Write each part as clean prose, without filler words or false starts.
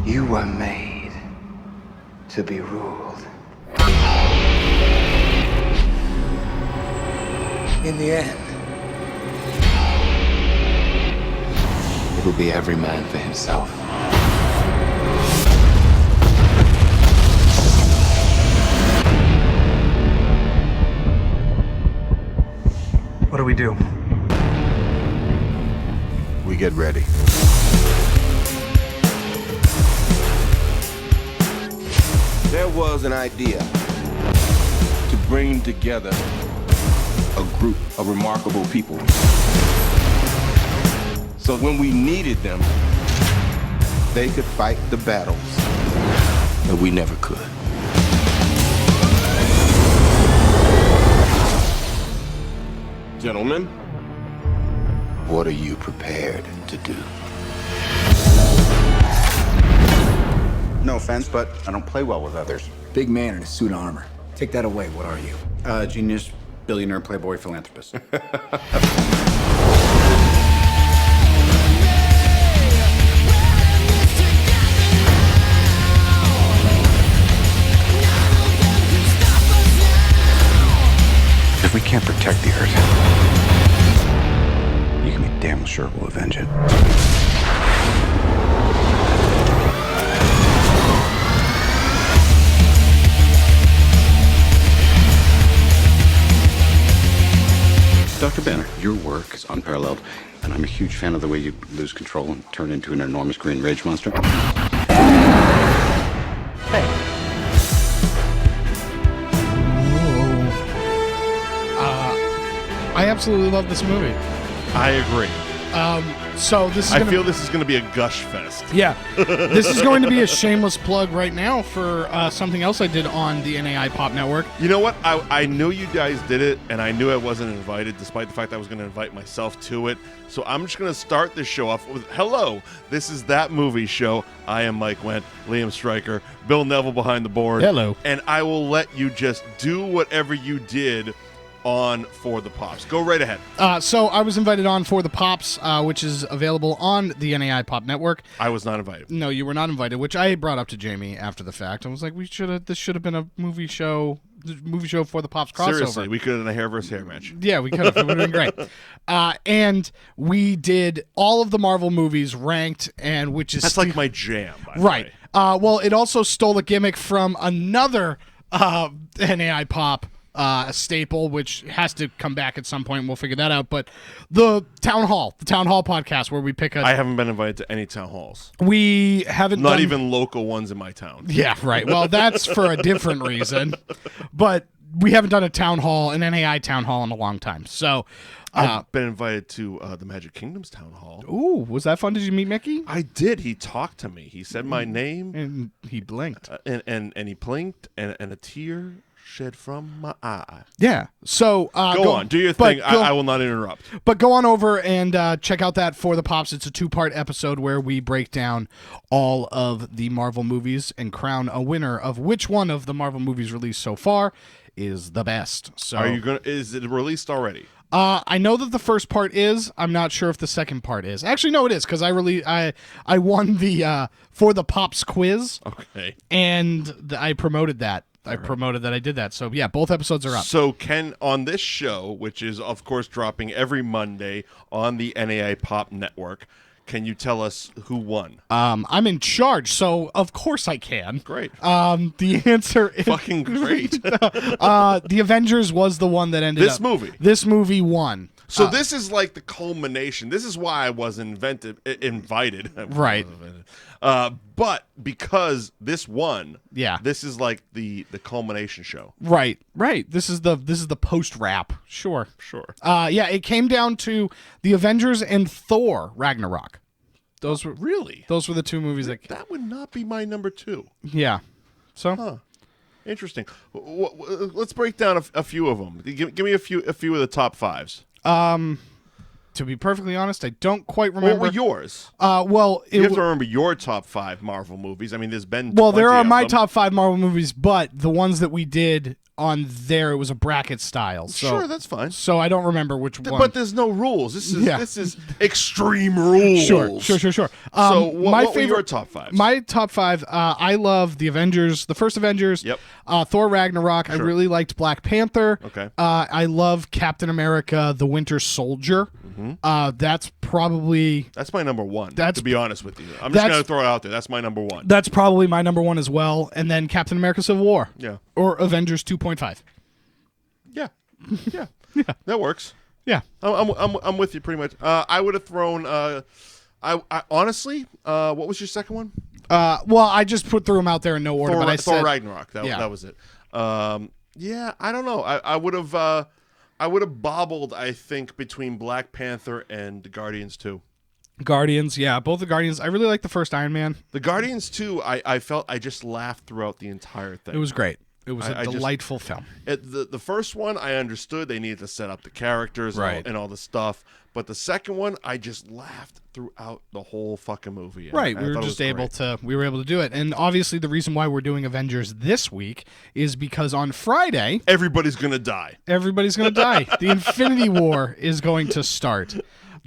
You were made to be ruled. In the end, it'll be every man for himself. What do we do? We get ready. There was an idea to bring together a group of remarkable people. So when we needed them, they could fight the battles that we never could. Gentlemen, what are you prepared to do? No offense, but I don't play well with others. Big man in a suit of armor. Take that away. What are you? Genius, billionaire, playboy, philanthropist. If we can't protect the Earth, you can be damn sure we'll avenge it. Dr. Banner, your work is unparalleled, and I'm a huge fan of the way you lose control and turn into an enormous green rage monster. Hey. I absolutely love this movie. I agree. So this is I feel this is going to be a gush fest. Yeah. This is going to be a shameless plug right now for something else I did on the NAI Pop Network. You know what? I knew you guys did it, and I knew I wasn't invited, despite the fact I was going to invite myself to it. So I'm just going to start this show off with, hello, this is That Movie Show. I am Mike Wendt, Liam Stryker, Bill Neville behind the board. Hello. And I will let you just do whatever you did on For the Pops. Go right ahead. So I was invited on For the Pops, which is available on the NAI Pop Network. I was not invited. No, you were not invited, which I brought up to Jamie after the fact. I was like, this should have been a movie show For the Pops crossover. Seriously, we could have done a hair versus hair match. Yeah, we could have. It would have been great. And we did all of the Marvel movies ranked, and which is That's like my jam, by the right. way. Well, it also stole a gimmick from another NAI Pop staple, which has to come back at some point, and we'll figure that out. But the Town Hall podcast, where we pick I haven't been invited to any town halls. We haven't Not done, even local ones in my town. Yeah, right. Well, that's for a different reason. But we haven't done an NAI town hall in a long time. So I've been invited to the Magic Kingdom's town hall. Ooh, was that fun? Did you meet Mickey? I did. He talked to me. He said my name. And he blinked. And he blinked, and a tear shed from my eye. Yeah. So go on. Do your thing. I will not interrupt. But go on over and check out that For the Pops. It's a 2-part episode where we break down all of the Marvel movies and crown a winner of which one of the Marvel movies released so far is the best. So is it released already? I know that the first part is. I'm not sure if the second part is. Actually, no, it is, because I won the For the Pops quiz. Okay. And I promoted that. I did that. So, yeah, both episodes are up. So, on this show, which is, of course, dropping every Monday on the NAI Pop Network, can you tell us who won? I'm in charge, so of course I can. Great. The answer is... Fucking great. The Avengers was the one that ended up... This movie won. So this is like the culmination. This is why I was invited. Right. But because this won, yeah, this is like the culmination show. Right. This is the post wrap. Sure. Yeah, it came down to the Avengers and Thor Ragnarok. Those were the two movies that would not be my number 2. Yeah. So. Interesting. Let's break down a few of them. Give me a few of the top 5s. To be perfectly honest, I don't quite remember. What were yours? You have to remember your top 5 Marvel movies. I mean, there's been there are my top 5 Marvel movies, but the ones that we did on there it was a bracket style. So, Sure, that's fine. So I don't remember which one. But there's no rules. This is extreme rules. Sure. So what were your top fives? My top five, I love the Avengers, the first Avengers. Yep. Thor Ragnarok. Sure. I really liked Black Panther. Okay. I love Captain America, the Winter Soldier. That's my number one, That's- to be honest with you. I'm just going to throw it out there. That's my number one. That's probably my number one as well. And then Captain America Civil War. Yeah. Or Avengers 2.5. Yeah. Yeah. That works. Yeah. I'm with you pretty much. I would have thrown. I honestly, what was your second one? Well, I just threw them out there in no order, but I said Thor Ragnarok. That was it. Yeah, I don't know. I would have bobbled, I think, between Black Panther and Guardians 2. Guardians, yeah, both the Guardians. I really like the first Iron Man. The Guardians 2, I felt I just laughed throughout the entire thing. It was great. It was a delightful film. The first one, I understood they needed to set up the characters and all the stuff. But the second one, I just laughed throughout the whole fucking movie. Right, we were just able to do it. And obviously the reason why we're doing Avengers this week is because on Friday everybody's going to die. Everybody's going to die. The Infinity War is going to start.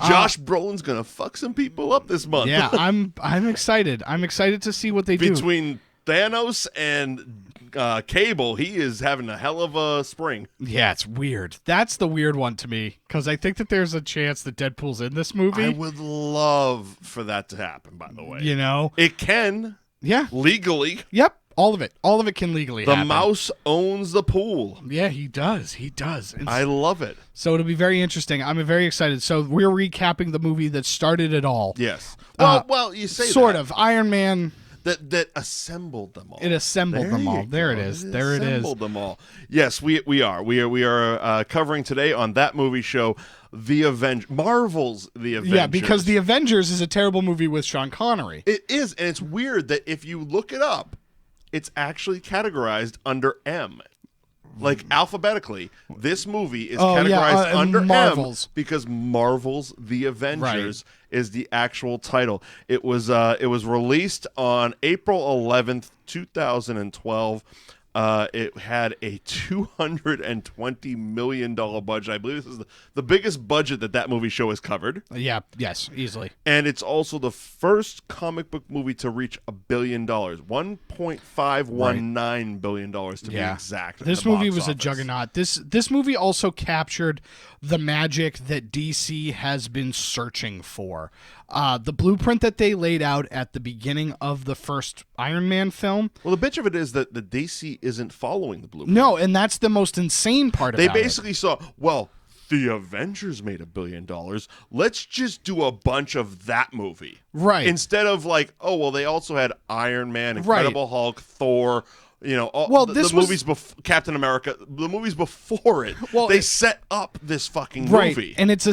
Josh Brolin's going to fuck some people up this month. Yeah, I'm excited. I'm excited to see what they do. Between Thanos and Cable, he is having a hell of a spring. Yeah, it's weird. That's the weird one to me, because I think that there's a chance that Deadpool's in this movie. I would love for that to happen, by the way. You know? It can. Yeah. Legally. Yep. All of it. All of it can legally happen. The mouse owns the pool. Yeah, he does. And I love it. So it'll be very interesting. I'm very excited. So we're recapping the movie that started it all. Yes. Well, you say sort of. Iron Man. That assembled them all. It assembled them all. There it is. There it is. Assembled them all. Yes, we are covering today on That Movie Show Marvel's The Avengers. Yeah, because The Avengers is a terrible movie with Sean Connery. It is, and it's weird that if you look it up, it's actually categorized under M. Like alphabetically, this movie is categorized under Marvel's. M because Marvel's The Avengers is the actual title. It was released on April 11th, 2012. It had a $220 million budget. I believe this is the biggest budget that movie show has covered. Yeah, yes, easily. And it's also the first comic book movie to reach $1 billion, $1.519 billion to be exact. This movie was a juggernaut. This movie also captured the magic that DC has been searching for. The blueprint that they laid out at the beginning of the first Iron Man film. Well, the bitch of it is that the DC isn't following the blueprint. No, and that's the most insane part about it. They basically saw, well, the Avengers made $1 billion. Let's just do a bunch of that movie. Right. Instead of like, oh, well, they also had Iron Man, Incredible Hulk, Thor, you know, the movies before Captain America, the movies before it. Well, they set up this fucking movie. And it's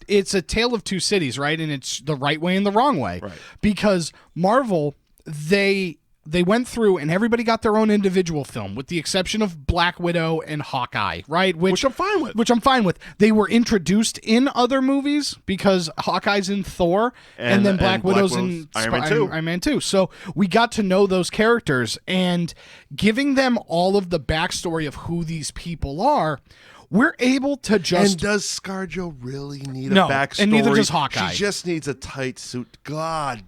it's a tale of two cities, right? And it's the right way and the wrong way. Right. Because Marvel, they went through and everybody got their own individual film, with the exception of Black Widow and Hawkeye, right? Which I'm fine with. Which I'm fine with. They were introduced in other movies because Hawkeye's in Thor, and then Black Widow's in Iron Man 2. So we got to know those characters, and giving them all of the backstory of who these people are, we're able to just... And does ScarJo really need a No, backstory? and neither does Hawkeye. She just needs a tight suit. God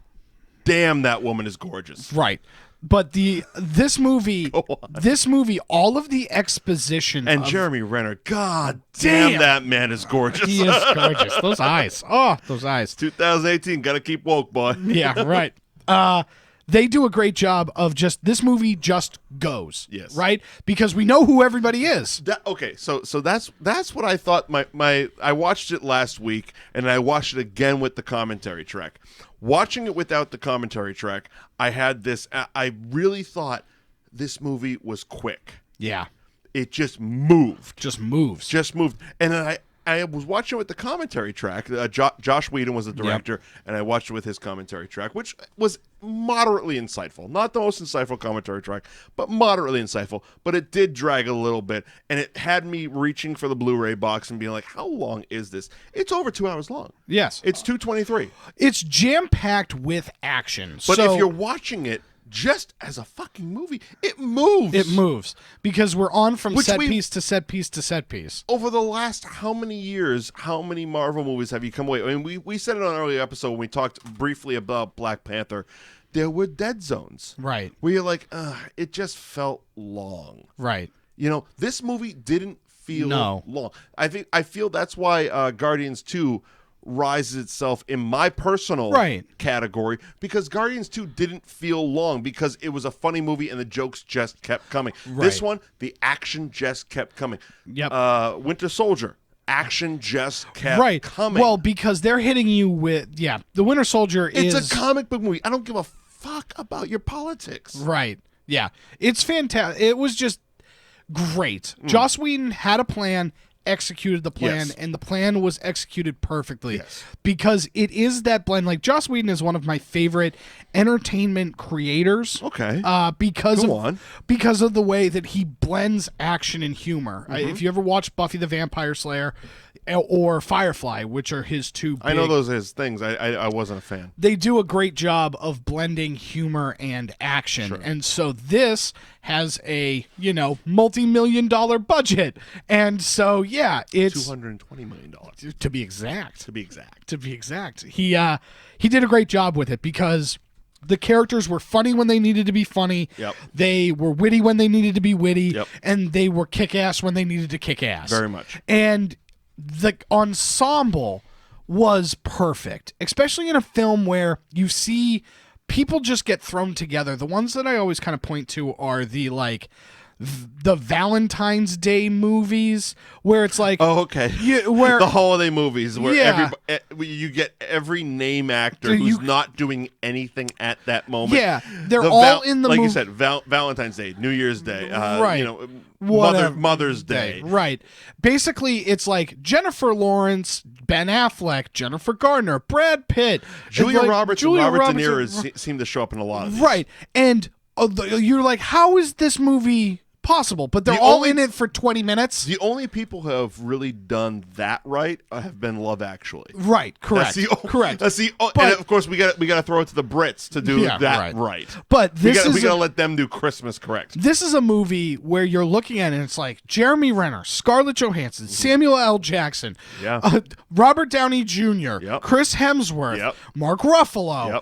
damn, that woman is gorgeous. Right. But this movie, all of the exposition and Jeremy Renner, God damn, that man is gorgeous. He is gorgeous. Those eyes. Oh, those eyes. 2018, gotta keep woke, boy. Yeah, right. They do a great job of this movie just goes. Yes. Right? Because we know who everybody is. So that's what I thought. I watched it last week, and I watched it again with the commentary track. Watching it without the commentary track, I had this. I really thought this movie was quick. Yeah. It just moved. Just moves. And then I was watching it with the commentary track. Josh Whedon was the director, and I watched it with his commentary track, which was moderately insightful. Not the most insightful commentary track, but moderately insightful. But it did drag a little bit, and it had me reaching for the Blu-ray box and being like, how long is this? It's over 2 hours long. Yes. It's 2:23. It's jam-packed with action. But if you're watching it just as a fucking movie, it moves. It moves because we're on from Which set we- piece to set piece to set piece. Over the last how many years, how many Marvel movies have you come away? I mean, we said it on an earlier episode when we talked briefly about Black Panther. There were dead zones. Right. Where you're like, it just felt long. Right. You know, this movie didn't feel No. long. I feel that's why Guardians 2 rises itself in my personal category, because Guardians 2 didn't feel long because it was a funny movie and the jokes just kept coming. This one, the action just kept coming. Yep. Winter Soldier, action just kept coming. Well, because they're hitting you with the Winter Soldier it's is a comic book movie. I don't give a fuck about your politics. right. Yeah, it's fantastic. It was just great. Joss Whedon had a plan, executed the plan, and the plan was executed perfectly because it is that blend. Like, Joss Whedon is one of my favorite entertainment creators. Okay. Because Go on. because of the way that he blends action and humor. If you ever watch Buffy the Vampire Slayer or Firefly, which are his two I know those are his things. I wasn't a fan. They do a great job of blending humor and action. And so this has a, multi-million-dollar budget. And so, it's $220 million. to be exact. To be exact. To be exact. He did a great job with it because the characters were funny when they needed to be funny. Yep. They were witty when they needed to be witty. Yep. And they were kick-ass when they needed to kick ass. Very much. And the ensemble was perfect, especially in a film where you see people just get thrown together. The ones that I always kind of point to are the Valentine's Day movies where it's like, oh, okay, where the holiday movies where you get every name actor who's not doing anything at that moment. Yeah, they're all in the like movie. you said, Valentine's Day, New Year's Day, right? Mother's Day, right? Basically, it's like Jennifer Lawrence, Ben Affleck, Jennifer Garner, Brad Pitt, Julia Roberts, and Robert De Niro Roberts, seem to show up in a lot of these. right? And you're like, how is this movie possible? But they're all in it for 20 minutes. The only people who have really done that right have been Love Actually. Right, correct. Correct. That's and of course we got to throw it to the Brits to do that right. But we got to let them do Christmas correct. This is a movie where you're looking at it and it's like Jeremy Renner, Scarlett Johansson, Samuel L. Jackson, Robert Downey Jr., Chris Hemsworth, Mark Ruffalo,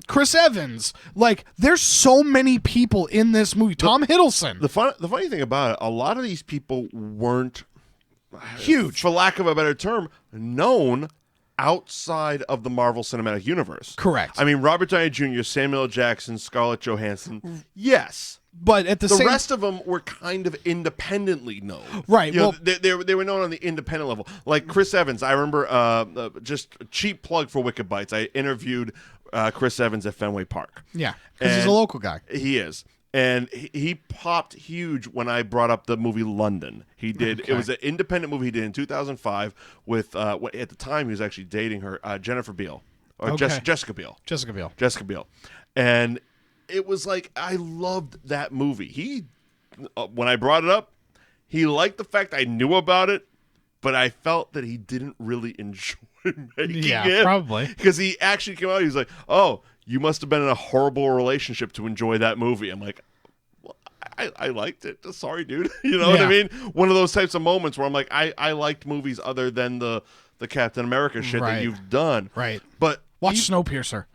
Chris Evans. Like, there's so many people in this movie. Tom Hiddleston. The funny thing about it, a lot of these people weren't huge, for lack of a better term, known outside of the Marvel Cinematic Universe. Correct. I mean, Robert Downey Jr., Samuel L. Jackson, Scarlett Johansson, yes. But at the rest of them were kind of independently known. Right. They were known on the independent level. Like Chris Evans, I remember, just a cheap plug for Wicked Bites, I interviewed Chris Evans at Fenway Park. Yeah, because he's a local guy. He is. And he popped huge when I brought up the movie London. He did. Okay. It was an independent movie he did in 2005 with, at the time he was actually dating her, Jennifer Biel. Or Jessica Biel. Jessica Biel. And it was like, I loved that movie. He, when I brought it up, he liked the fact I knew about it, but I felt that he didn't really enjoy making it. Yeah, probably. Because he actually came out, he was like, oh, you must have been in a horrible relationship to enjoy that movie. I'm like, well, I liked it. Sorry, dude. You know what I mean? One of those types of moments where I'm like, I liked movies other than the Captain America shit that you've done. Right. But watch Snowpiercer.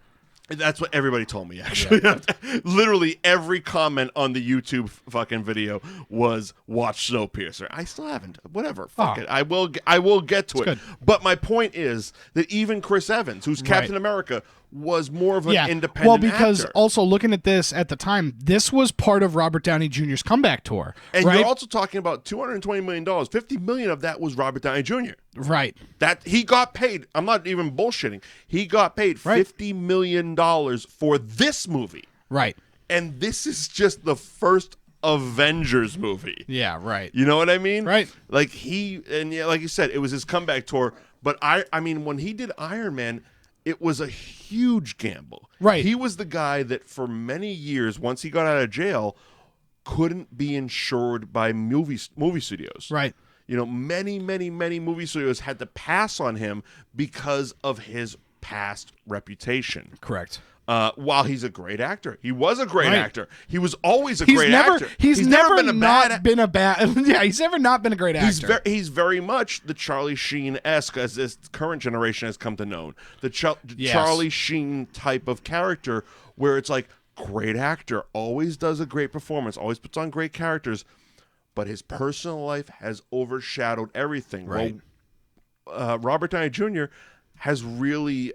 That's what everybody told me, actually. Yeah. Literally every comment on the YouTube fucking video was watch Snowpiercer. I still haven't. Whatever. Fuck it. I will get to it. Good. But my point is that even Chris Evans, who's Captain America, was more of an independent Well, because actor. also looking at this at the time, this was part of Robert Downey Jr.'s comeback tour. And you're also talking about $220 million. $50 million of that was Robert Downey Jr. Right. That he got paid. I'm not even bullshitting. He got paid $50 million for this movie. Right. And this is just the first Avengers movie. Yeah, right. You know what I mean? Right. Like like you said, it was his comeback tour. But I mean, when he did Iron Man, it was a huge gamble. Right. He was the guy that for many years, once he got out of jail, couldn't be insured by movie studios. Right. You know, many movie studios had to pass on him because of his past reputation. Correct. While he's a great actor, he was a great Right. actor. He was always a great actor. He's never been a not been a bad. Yeah, he's never not been a great actor. He's very much the Charlie Sheen-esque, as this current generation has come to know. The Yes. Charlie Sheen type of character, where it's like, great actor, always does a great performance, always puts on great characters, but his personal life has overshadowed everything. Right. Well, Robert Downey Jr. has really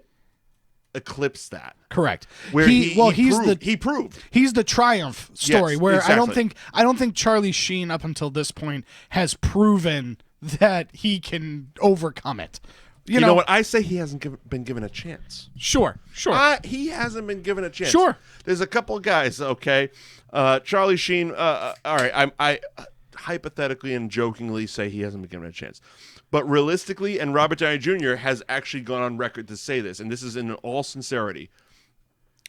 eclipsed that. Correct. Where he proved. He's the triumph story. Yes, where exactly. I don't think Charlie Sheen up until this point has proven that he can overcome it. You know what? I say he hasn't been given a chance. Sure. He hasn't been given a chance. Sure. There's a couple of guys, okay? Charlie Sheen, all right, I hypothetically and jokingly say he hasn't been given a chance. But realistically, and Robert Downey Jr. has actually gone on record to say this, and this is in all sincerity,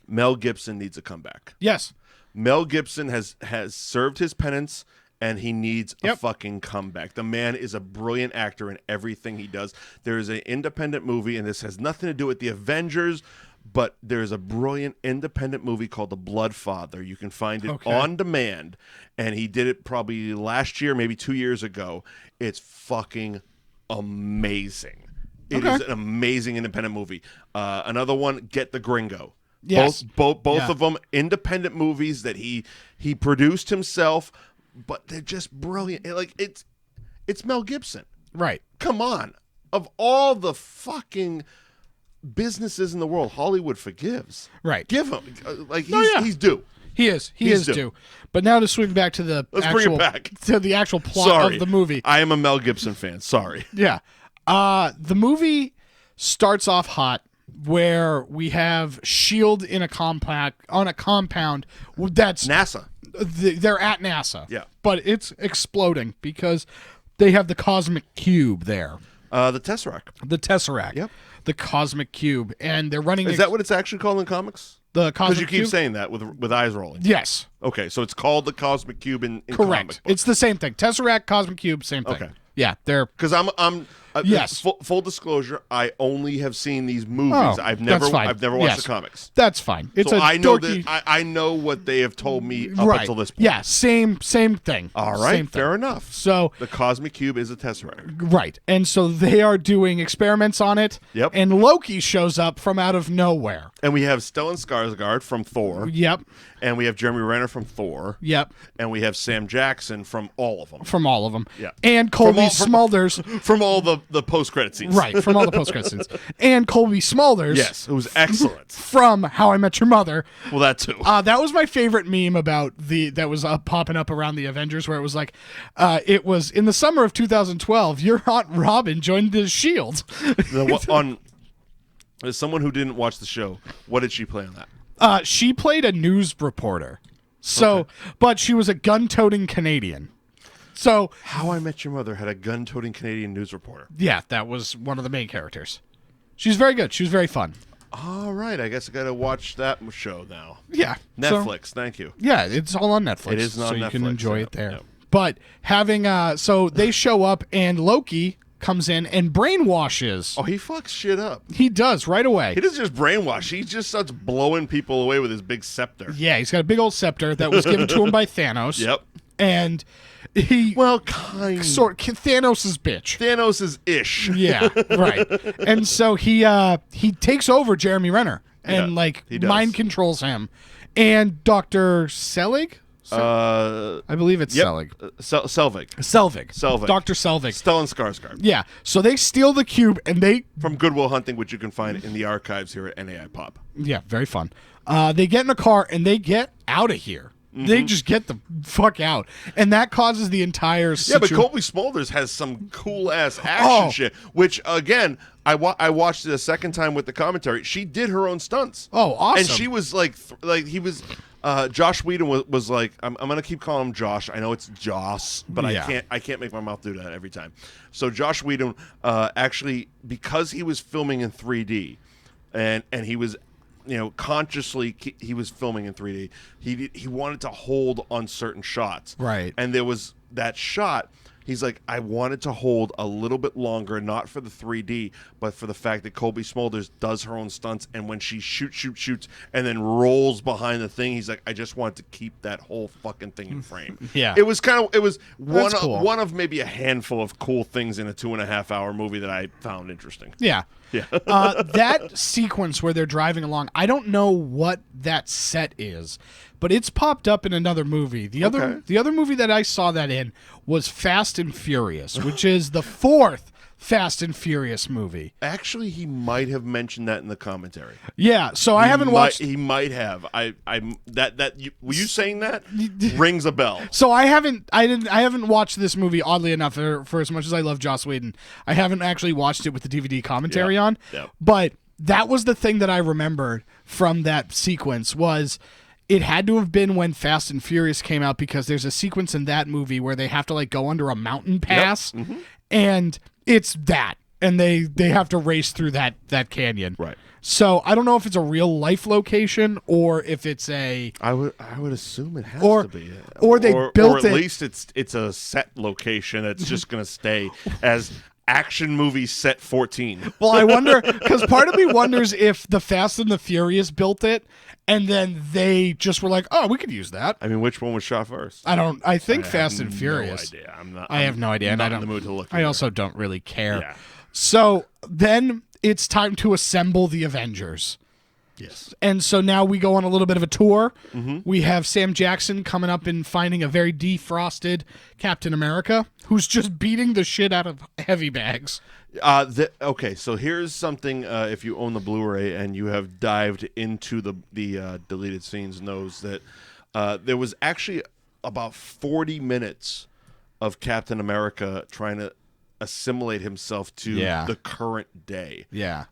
Mel Gibson needs a comeback. Yes. Mel Gibson has served his penance, and he needs a fucking comeback. The man is a brilliant actor in everything he does. There is an independent movie, and this has nothing to do with the Avengers, but there's a brilliant independent movie called The Bloodfather. You can find it on demand, and he did it probably last year, maybe 2 years ago. It's fucking amazing. It is an amazing independent movie. Another one, Get the Gringo. Yes. Both of them independent movies that he produced himself, but they're just brilliant. It's Mel Gibson. Right. Come on. Of all the fucking businesses in the world, Hollywood forgives. Right. Give him he's due. He is due. But now to swing back to the actual plot of the movie. I am a Mel Gibson fan. Sorry. Yeah. The movie starts off hot, where we have S.H.I.E.L.D. on a compound that's NASA. They're at NASA. Yeah. But it's exploding because they have the cosmic cube there. The Tesseract. The Tesseract. Yep. The cosmic cube. And they're running... Is that what it's actually called in comics? The cosmic Because you keep cube? saying that with eyes rolling. Yes. Okay, so it's called the cosmic cube in Correct. comic books. It's the same thing. Tesseract, cosmic cube, same thing. Okay. Yeah, they're... Because I'm Yes. Full disclosure, I only have seen these movies. Oh, I've never that's fine. watched Yes. the comics. That's fine. It's So a I know dorky... I know what they have told me up right. until this point. Yeah, same thing. All right, Same thing. fair enough. So... The cosmic cube is a Tesseract. Right. And so they are doing experiments on it. Yep. And Loki shows up from out of nowhere. And we have Stellan Skarsgård from Thor. Yep. And we have Jeremy Renner from Thor. Yep. And we have Sam Jackson from all of them. From all of them. Yeah. And Colby Smulders. From all the post-credit scenes. Right. From all the post-credit scenes. And Colby Smulders. Yes, it was excellent. From How I Met Your Mother. Well, that too. That was my favorite meme about that was popping up around the Avengers, where it was like, it was in the summer of 2012, your Aunt Robin joined the S.H.I.E.L.D. As someone who didn't watch the show, what did she play on that? She played a news reporter. So, but she was a gun-toting Canadian. So, How I Met Your Mother had a gun-toting Canadian news reporter. yeah, that was one of the main characters. She's very good. She was very fun. All right, I guess I got to watch that show now. Yeah. Netflix, thank you. Yeah, it's all on Netflix. It is on so you can Netflix, enjoy yeah, it there. yeah. But having so they show up and Loki comes in and brainwashes. Oh, he fucks shit up. He does right away. He doesn't just brainwash. He just starts blowing people away with his big scepter. Yeah, he's got a big old scepter that was given to him by Thanos. Yep. And he Thanos' bitch. Thanos is ish. Yeah, right. And so he takes over Jeremy Renner and he does. mind controls him. And Dr. Selig? I believe it's Selig. Selvig. Selvig. Dr. Selvig. Stellan Skarsgård. Yeah. So they steal the cube and they... From Good Will Hunting, which you can find in the archives here at NAI Pop. Yeah, very fun. They get in a car and they get out of here. Mm-hmm. They just get the fuck out. And that causes the entire situation. Yeah, but Colby Smulders has some cool-ass action shit, which, again, I watched it a second time with the commentary. She did her own stunts. Oh, awesome. And she was he was... Josh Whedon was like, I'm gonna keep calling him Josh. I know it's Joss, but Yeah. I can't make my mouth do that every time. So Josh Whedon actually, because he was filming in 3D, and he was, consciously he was filming in 3D. He wanted to hold on certain shots, right? And there was that shot. He's like, I wanted to hold a little bit longer, not for the 3D, but for the fact that Kobe Smulders does her own stunts, and when she shoots, and then rolls behind the thing, he's like, I just want to keep that whole fucking thing in frame. Yeah. It was cool. one of maybe a handful of cool things in a 2.5-hour movie that I found interesting. Yeah. Yeah. That sequence where they're driving along, I don't know what that set is, but it's popped up in another movie. The other movie that I saw that in was Fast and Furious, which is the 4th Fast and Furious movie. Actually, he might have mentioned that in the commentary. Yeah, so I haven't watched. He might have. Were you saying that? Rings a bell. So I haven't watched this movie, oddly enough, for as much as I love Joss Whedon. I haven't actually watched it with the DVD commentary on. Yeah. But that was the thing that I remembered from that sequence was it had to have been when Fast and Furious came out, because there's a sequence in that movie where they have to like go under a mountain pass, and it's that, and they have to race through that canyon. Right. So I don't know if it's a real life location or if it's a. I would assume it has to be. Or they built or at it. least it's a set location that's just going to stay as action movie set 14. Well, I wonder, because part of me wonders if the Fast and the Furious built it, and then they just were like, "Oh, we could use that." I mean, which one was shot first? I think Fast and Furious. No idea. I have no idea, and I don't. In the mood to look. I also don't really care. Yeah. So then it's time to assemble the Avengers. Yes. And so now we go on a little bit of a tour. We have Sam Jackson coming up and finding a very defrosted Captain America who's just beating the shit out of heavy bags. Okay, so here's something. If you own the Blu-ray and you have dived into the deleted scenes, knows that there was actually about 40 minutes of Captain America trying to assimilate himself to the current day. Yeah.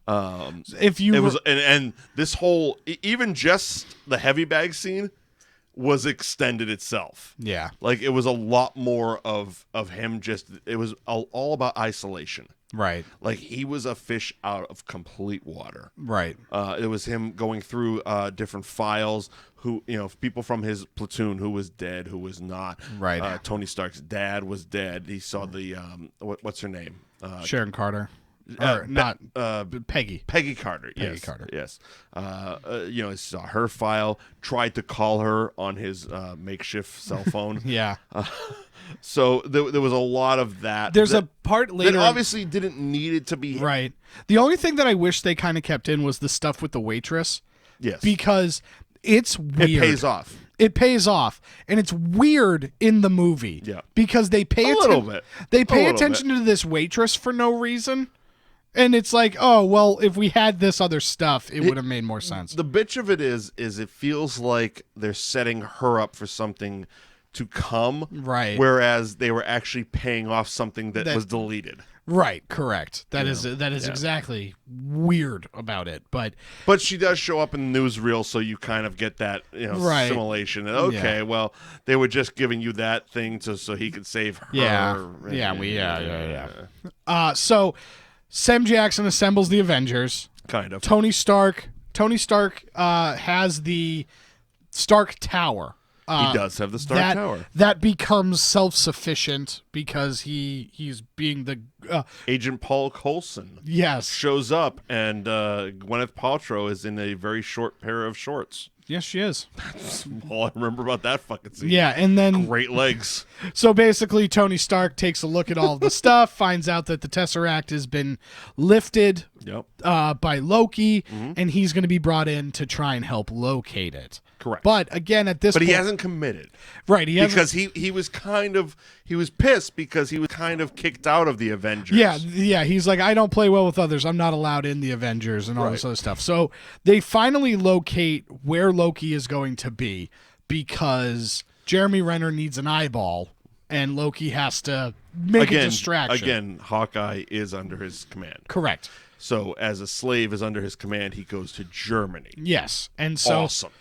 If you and this whole even just the heavy bag scene was extended itself. Yeah. Like it was a lot more of him it was all about isolation. Right. Like he was a fish out of complete water. Right. It was him going through different files, people from his platoon who was dead, who was not. Right. Tony Stark's dad was dead. He saw the what's her name? Sharon Carter. Or not Peggy. Peggy Carter. Peggy Carter. Yes. He saw her file. Tried to call her on his makeshift cell phone. Yeah. So there was a lot of that. There's a part later that obviously didn't need it to be right. The only thing that I wish they kind of kept in was the stuff with the waitress. Yes. Because it's weird. It pays off. It pays off, and it's weird in the movie. Yeah. Because they pay a little bit. They pay attention to this waitress for no reason. And it's like, oh, well, if we had this other stuff, it would have made more sense. The bitch of it is it feels like they're setting her up for something to come. Right. Whereas they were actually paying off something that was deleted. Right, correct. That is exactly weird about it. But she does show up in the newsreel, so you kind of get that right. simulation. And okay, well, they were just giving you that thing so he could save her. Yeah. So Sam Jackson assembles the Avengers. Kind of. Tony Stark has the Stark Tower. He does have the Stark Tower. That becomes self-sufficient because he's being the Agent Paul Coulson. Yes, shows up, and Gwyneth Paltrow is in a very short pair of shorts. Yes, she is. That's all I remember about that fucking scene. Yeah, and then great legs. So basically, Tony Stark takes a look at all of the stuff, finds out that the Tesseract has been lifted by Loki, and he's going to be brought in to try and help locate it. Correct. But again, at this point, he hasn't committed. Right. Because he was pissed because he was kind of kicked out of the Avengers. Yeah. He's like, I don't play well with others. I'm not allowed in the Avengers and all this other stuff. So they finally locate where Loki is going to be because Jeremy Renner needs an eyeball and Loki has to make a distraction. Again, Hawkeye is under his command. Correct. So as a slave is under his command, he goes to Germany. Yes. And so awesome.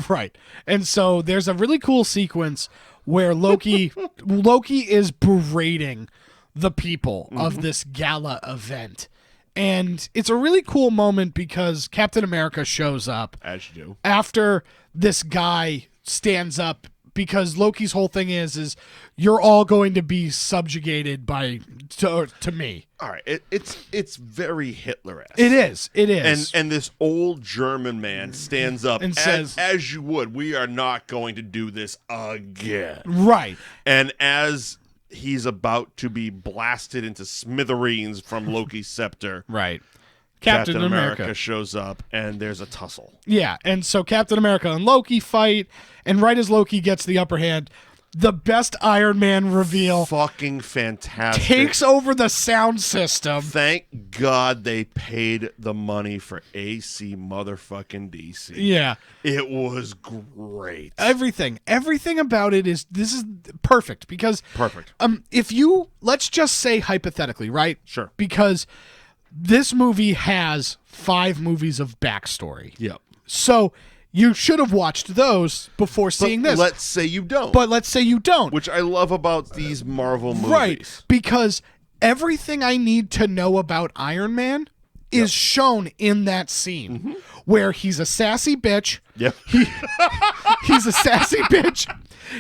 Right. And so there's a really cool sequence where Loki is berating the people of this gala event. And it's a really cool moment because Captain America shows up. As you do. After this guy stands up because Loki's whole thing is you're all going to be subjugated to me. All right, it's very Hitler-esque. It is. And this old German man stands up and says, as you would, we are not going to do this again. Right. And as he's about to be blasted into smithereens from Loki's scepter, right. Captain America shows up, and there's a tussle. Yeah, and so Captain America and Loki fight, and right as Loki gets the upper hand, the best Iron Man reveal Fucking fantastic. takes over the sound system. Thank God they paid the money for AC motherfucking DC. Yeah. It was great. Everything about it is perfect because Perfect. if you let's just say hypothetically, right? Sure. Because this movie has 5 movies of backstory. Yep. So you should have watched those before seeing this. Let's say you don't. But let's say you don't. Which I love about these Marvel movies. Right. Because everything I need to know about Iron Man is shown in that scene where he's a sassy bitch. Yep. He's a sassy bitch.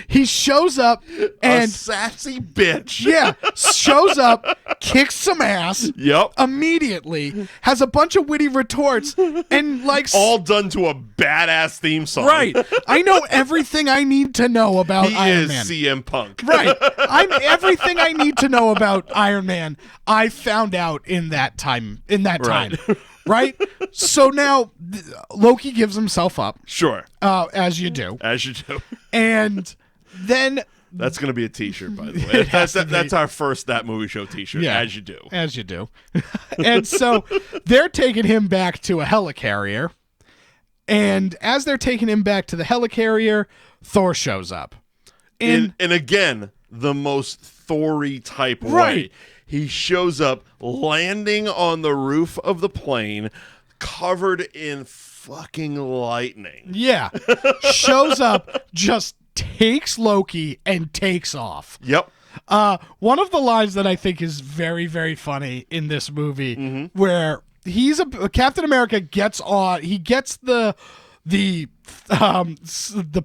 He shows up and a sassy bitch. yeah, shows up, kicks some ass. Yep. Immediately has a bunch of witty retorts and like All done to a badass theme song. right. I know everything I need to know about He Iron is Man. CM Punk. Right. I'm everything I need to know about Iron Man. I found out in that time. Right. Right? So now Loki gives himself up, Sure. as you do. As you do. And then That's going to be a t-shirt, by the way. That's our first That Movie Show t-shirt, Yeah. As you do. As you do. And so they're taking him back to a helicarrier. And as they're taking him back to the helicarrier, Thor shows up. And again, the most Thor-y type way. Right. He shows up landing on the roof of the plane, covered in fucking lightning. Yeah. Shows up, just takes Loki and takes off. Yep. One of the lines that I think is very, very funny in this movie, where Captain America gets on, he gets the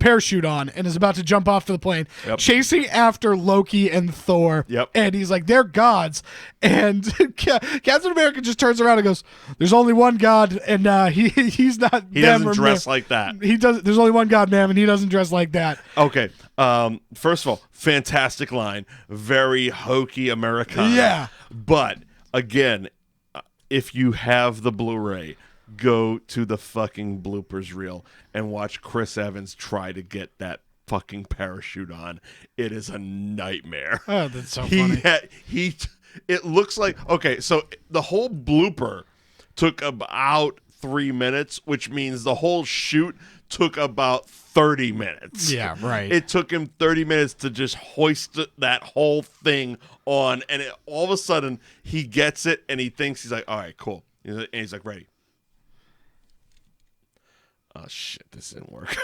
parachute on and is about to jump off to the plane, chasing after Loki and Thor. Yep. And he's like, they're gods. And Captain America just turns around and goes, "There's only one God, and he's not. He doesn't dress like that. He does. There's only one God, ma'am, and he doesn't dress like that." Okay. First of all, fantastic line. Very hokey Americana. Yeah. But again, if you have the Blu-ray, go to the fucking bloopers reel and watch Chris Evans try to get that fucking parachute on. It is a nightmare. Oh, that's so funny. It looks like, okay, so the whole blooper took about 3 minutes, which means the whole shoot took about 30 minutes. Yeah, right. It took him 30 minutes to just hoist that whole thing on, and all of a sudden he gets it and he thinks, he's like, all right, cool. And he's like, ready. Oh shit, this didn't work.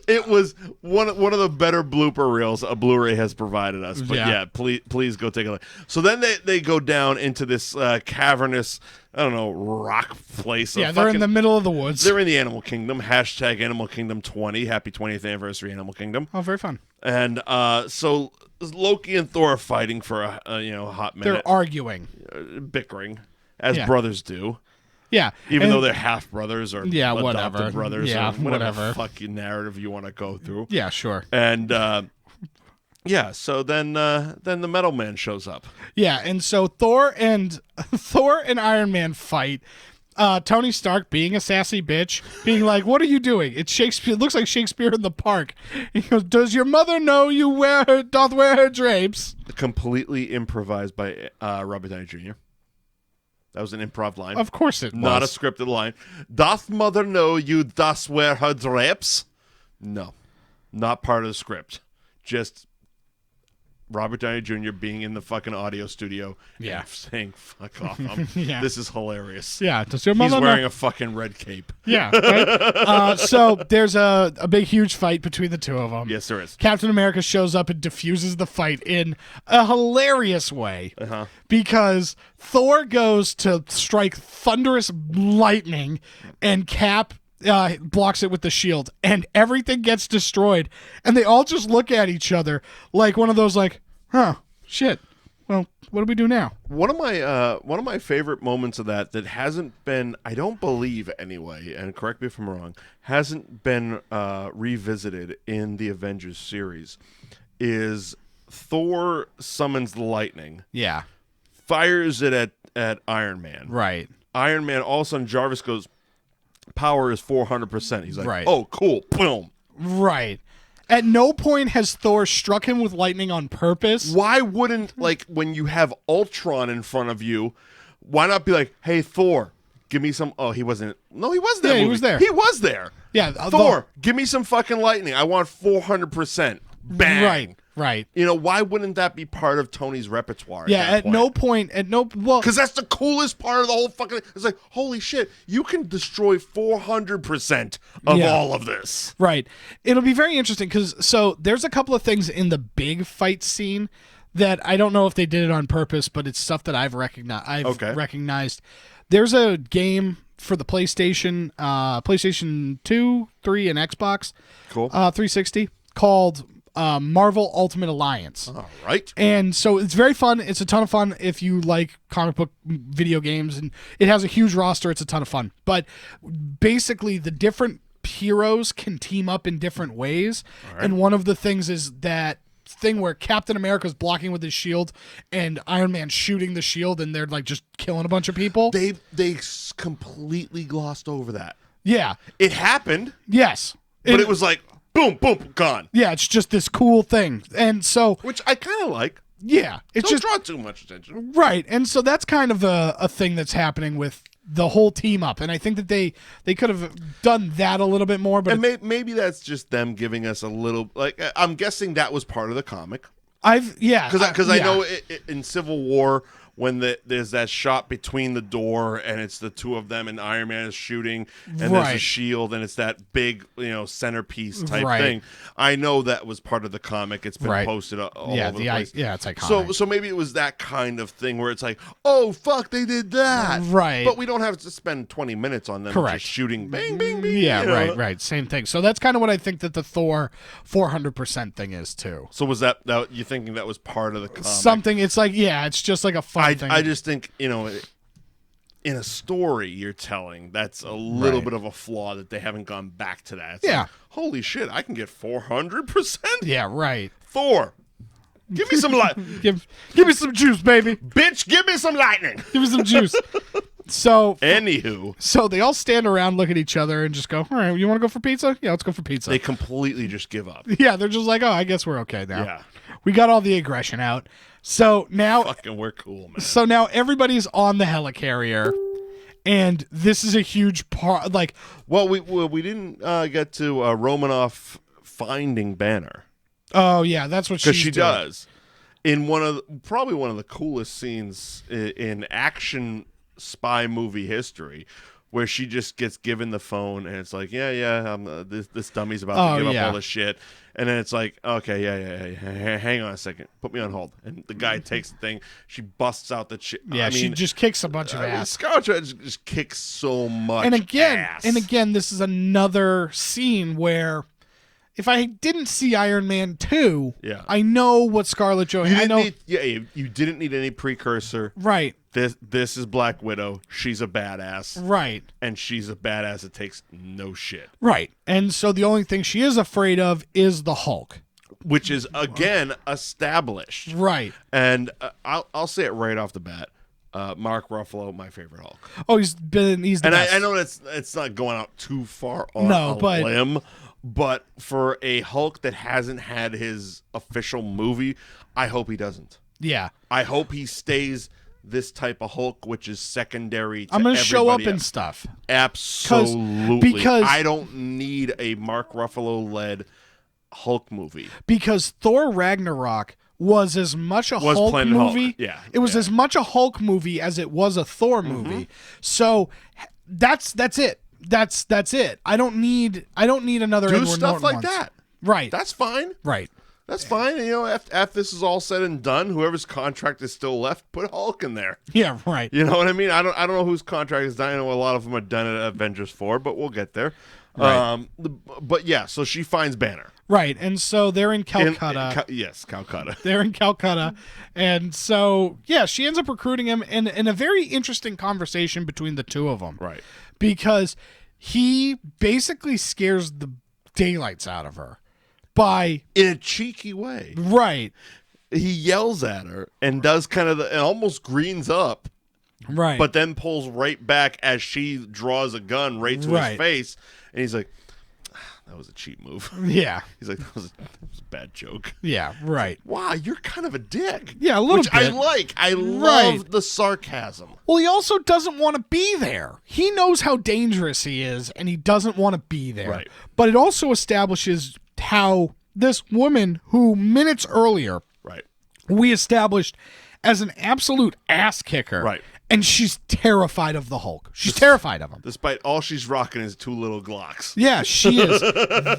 It was one of the better blooper reels a Blu-ray has provided us. But yeah, please go take a look. So then they go down into this cavernous, I don't know, rock place. Yeah, they're in the middle of the woods. They're in the Animal Kingdom. Hashtag Animal Kingdom 20. Happy 20th anniversary, Animal Kingdom. Oh, very fun. And so Loki and Thor are fighting for a hot minute. They're arguing, bickering, as brothers do. Yeah, Even though they're half brothers or adopted whatever. brothers Yeah, or whatever whatever. fucking narrative you want to go through. Yeah, sure. And so then the Metal Man shows up. Yeah, and so Thor and Iron Man fight. Tony Stark being a sassy bitch, being like, "What are you doing? It's Shakespeare. It looks like Shakespeare in the park." He goes, "Does your mother know you doth wear her drapes?" Completely improvised by Robert Downey Jr. That was an improv line. Of course it was. Not a scripted line. Doth mother know you doth wear her drapes? No. Not part of the script. Just Robert Downey Jr. being in the fucking audio studio and saying, "Fuck off." This is hilarious. Yeah. Does your mother He's wearing know? a fucking red cape. Yeah. Right? So there's a big, huge fight between the two of them. Yes, there is. Captain America shows up and diffuses the fight in a hilarious way because Thor goes to strike thunderous lightning and Cap blocks it with the shield, and everything gets destroyed, and they all just look at each other like one of those like, huh, shit. Well, what do we do now? One of my favorite moments of that hasn't been, I don't believe anyway, and correct me if I'm wrong, hasn't been revisited in the Avengers series, is Thor summons the lightning, Yeah. fires it at Iron Man. Right. Iron Man, all of a sudden Jarvis goes, power is 400%. He's like, Right. oh, cool, boom. Right. At no point has Thor struck him with lightning on purpose. Why wouldn't, like, when you have Ultron in front of you, why not be like, hey, Thor, give me some... Oh, he wasn't... No, he was there. Yeah, he was there. He was there. Yeah. Thor, give me some fucking lightning. I want 400%. Bang. Right. You know, why wouldn't that be part of Tony's repertoire? Yeah, at no point, well, because that's the coolest part of the whole fucking. It's like, holy shit, you can destroy 400% of all of this. Right. It'll be very interesting because there's a couple of things in the big fight scene that I don't know if they did it on purpose, but it's stuff that I've recognized. There's a game for the PlayStation 2, 3, and Xbox, Cool. 360 called Marvel Ultimate Alliance. All right. And so it's very fun. It's a ton of fun if you like comic book video games, and it has a huge roster. It's a ton of fun. But basically, the different heroes can team up in different ways. Right. And one of the things is that thing where Captain America's blocking with his shield and Iron Man shooting the shield, and they're like just killing a bunch of people. They completely glossed over that. Yeah. It happened. Yes. But it was like, boom, boom, gone. Yeah, it's just this cool thing. And so... Which I kind of like. Yeah. It's Don't just draw too much attention. Right. And so that's kind of a thing that's happening with the whole team up. And I think that they could have done that a little bit more. But and maybe that's just them giving us a little... Like, I'm guessing that was part of the comic. Because I know in Civil War... When there's that shot between the door and it's the two of them and Iron Man is shooting and there's a shield and it's that big, centerpiece type thing. I know that was part of the comic. It's been posted all over the place. Yeah, it's iconic. So maybe it was that kind of thing where it's like, oh, fuck, they did that. Right. But we don't have to spend 20 minutes on them just shooting bang, bang, bang. Yeah, right. Same thing. So that's kind of what I think that the Thor 400% thing is too. So was that you thinking that was part of the comic? Something, it's like, it's just like a fun thing. I just think, in a story you're telling, that's a little bit of a flaw that they haven't gone back to that. It's like, holy shit, I can get 400%? Yeah, right. Thor, give me some lightning. give me some juice, baby. Bitch, give me some lightning. Give me some juice. So, anywho. So they all stand around, look at each other, and just go, all right, you want to go for pizza? Yeah, let's go for pizza. They completely just give up. Yeah, they're just like, oh, I guess we're okay now. Yeah. We got all the aggression out. So now, fucking, we're cool, man. So now everybody's on the helicarrier, and this is a huge part. Like, well, we didn't get to Romanoff finding Banner. Oh yeah, that's what she does in probably one of the coolest scenes in action spy movie history, where she just gets given the phone and it's like, this dummy's about to give up all this shit. And then it's like, okay, yeah, hang on a second. Put me on hold. And the guy takes the thing. She busts out the shit. Yeah, she just kicks a bunch of ass. Scarlett Johansson just kicks so much ass. And again, this is another scene where if I didn't see Iron Man 2, I know what Scarlett Johansson... You didn't need any precursor. Right. This is Black Widow. She's a badass. Right. And she's a badass that takes no shit. Right. And so the only thing she is afraid of is the Hulk. Which is, again, established. Right. And I'll say it right off the bat. Mark Ruffalo, my favorite Hulk. Oh, he's the best. I know it's not going out too far on a limb, but for a Hulk that hasn't had his official movie, I hope he doesn't. Yeah. I hope he stays this type of Hulk, which is secondary to I'm going to show up else. and stuff. Absolutely. Because I don't need a Mark Ruffalo-led Hulk movie. Because Thor Ragnarok was as much a Hulk movie. Hulk. Yeah. It was as much a Hulk movie as it was a Thor movie. So that's it. That's it. I don't need another Do Edward stuff Norton like once. that. Right. That's fine. Right. That's fine. You know, after this is all said and done, whoever's contract is still left, put Hulk in there. Yeah, right. You know what I mean? I don't know whose contract is done. I know a lot of them are done at Avengers 4, but we'll get there. Right. But yeah, so she finds Banner. Right, and so they're in Calcutta. Yes, Calcutta. They're in Calcutta, and so yeah, she ends up recruiting him, in a very interesting conversation between the two of them. Right. Because he basically scares the daylights out of her by In a cheeky way. right, He yells at her and does kind of and almost greens up, right, but then pulls right back as she draws a gun right to his face, and he's like, that was a cheap move. yeah, He's like, that was a bad joke. yeah, right. Wow, you're kind of a dick. Yeah, a little Which I bit. like. I love the sarcasm. Well, he also doesn't want to be there. He knows how dangerous he is, and he doesn't want to be there. Right. But it also establishes how this woman, who minutes earlier Right. we established as an absolute ass kicker, Right. and she's terrified of the Hulk. She's terrified of him. Despite all she's rocking is 2 little Glocks. Yeah, she is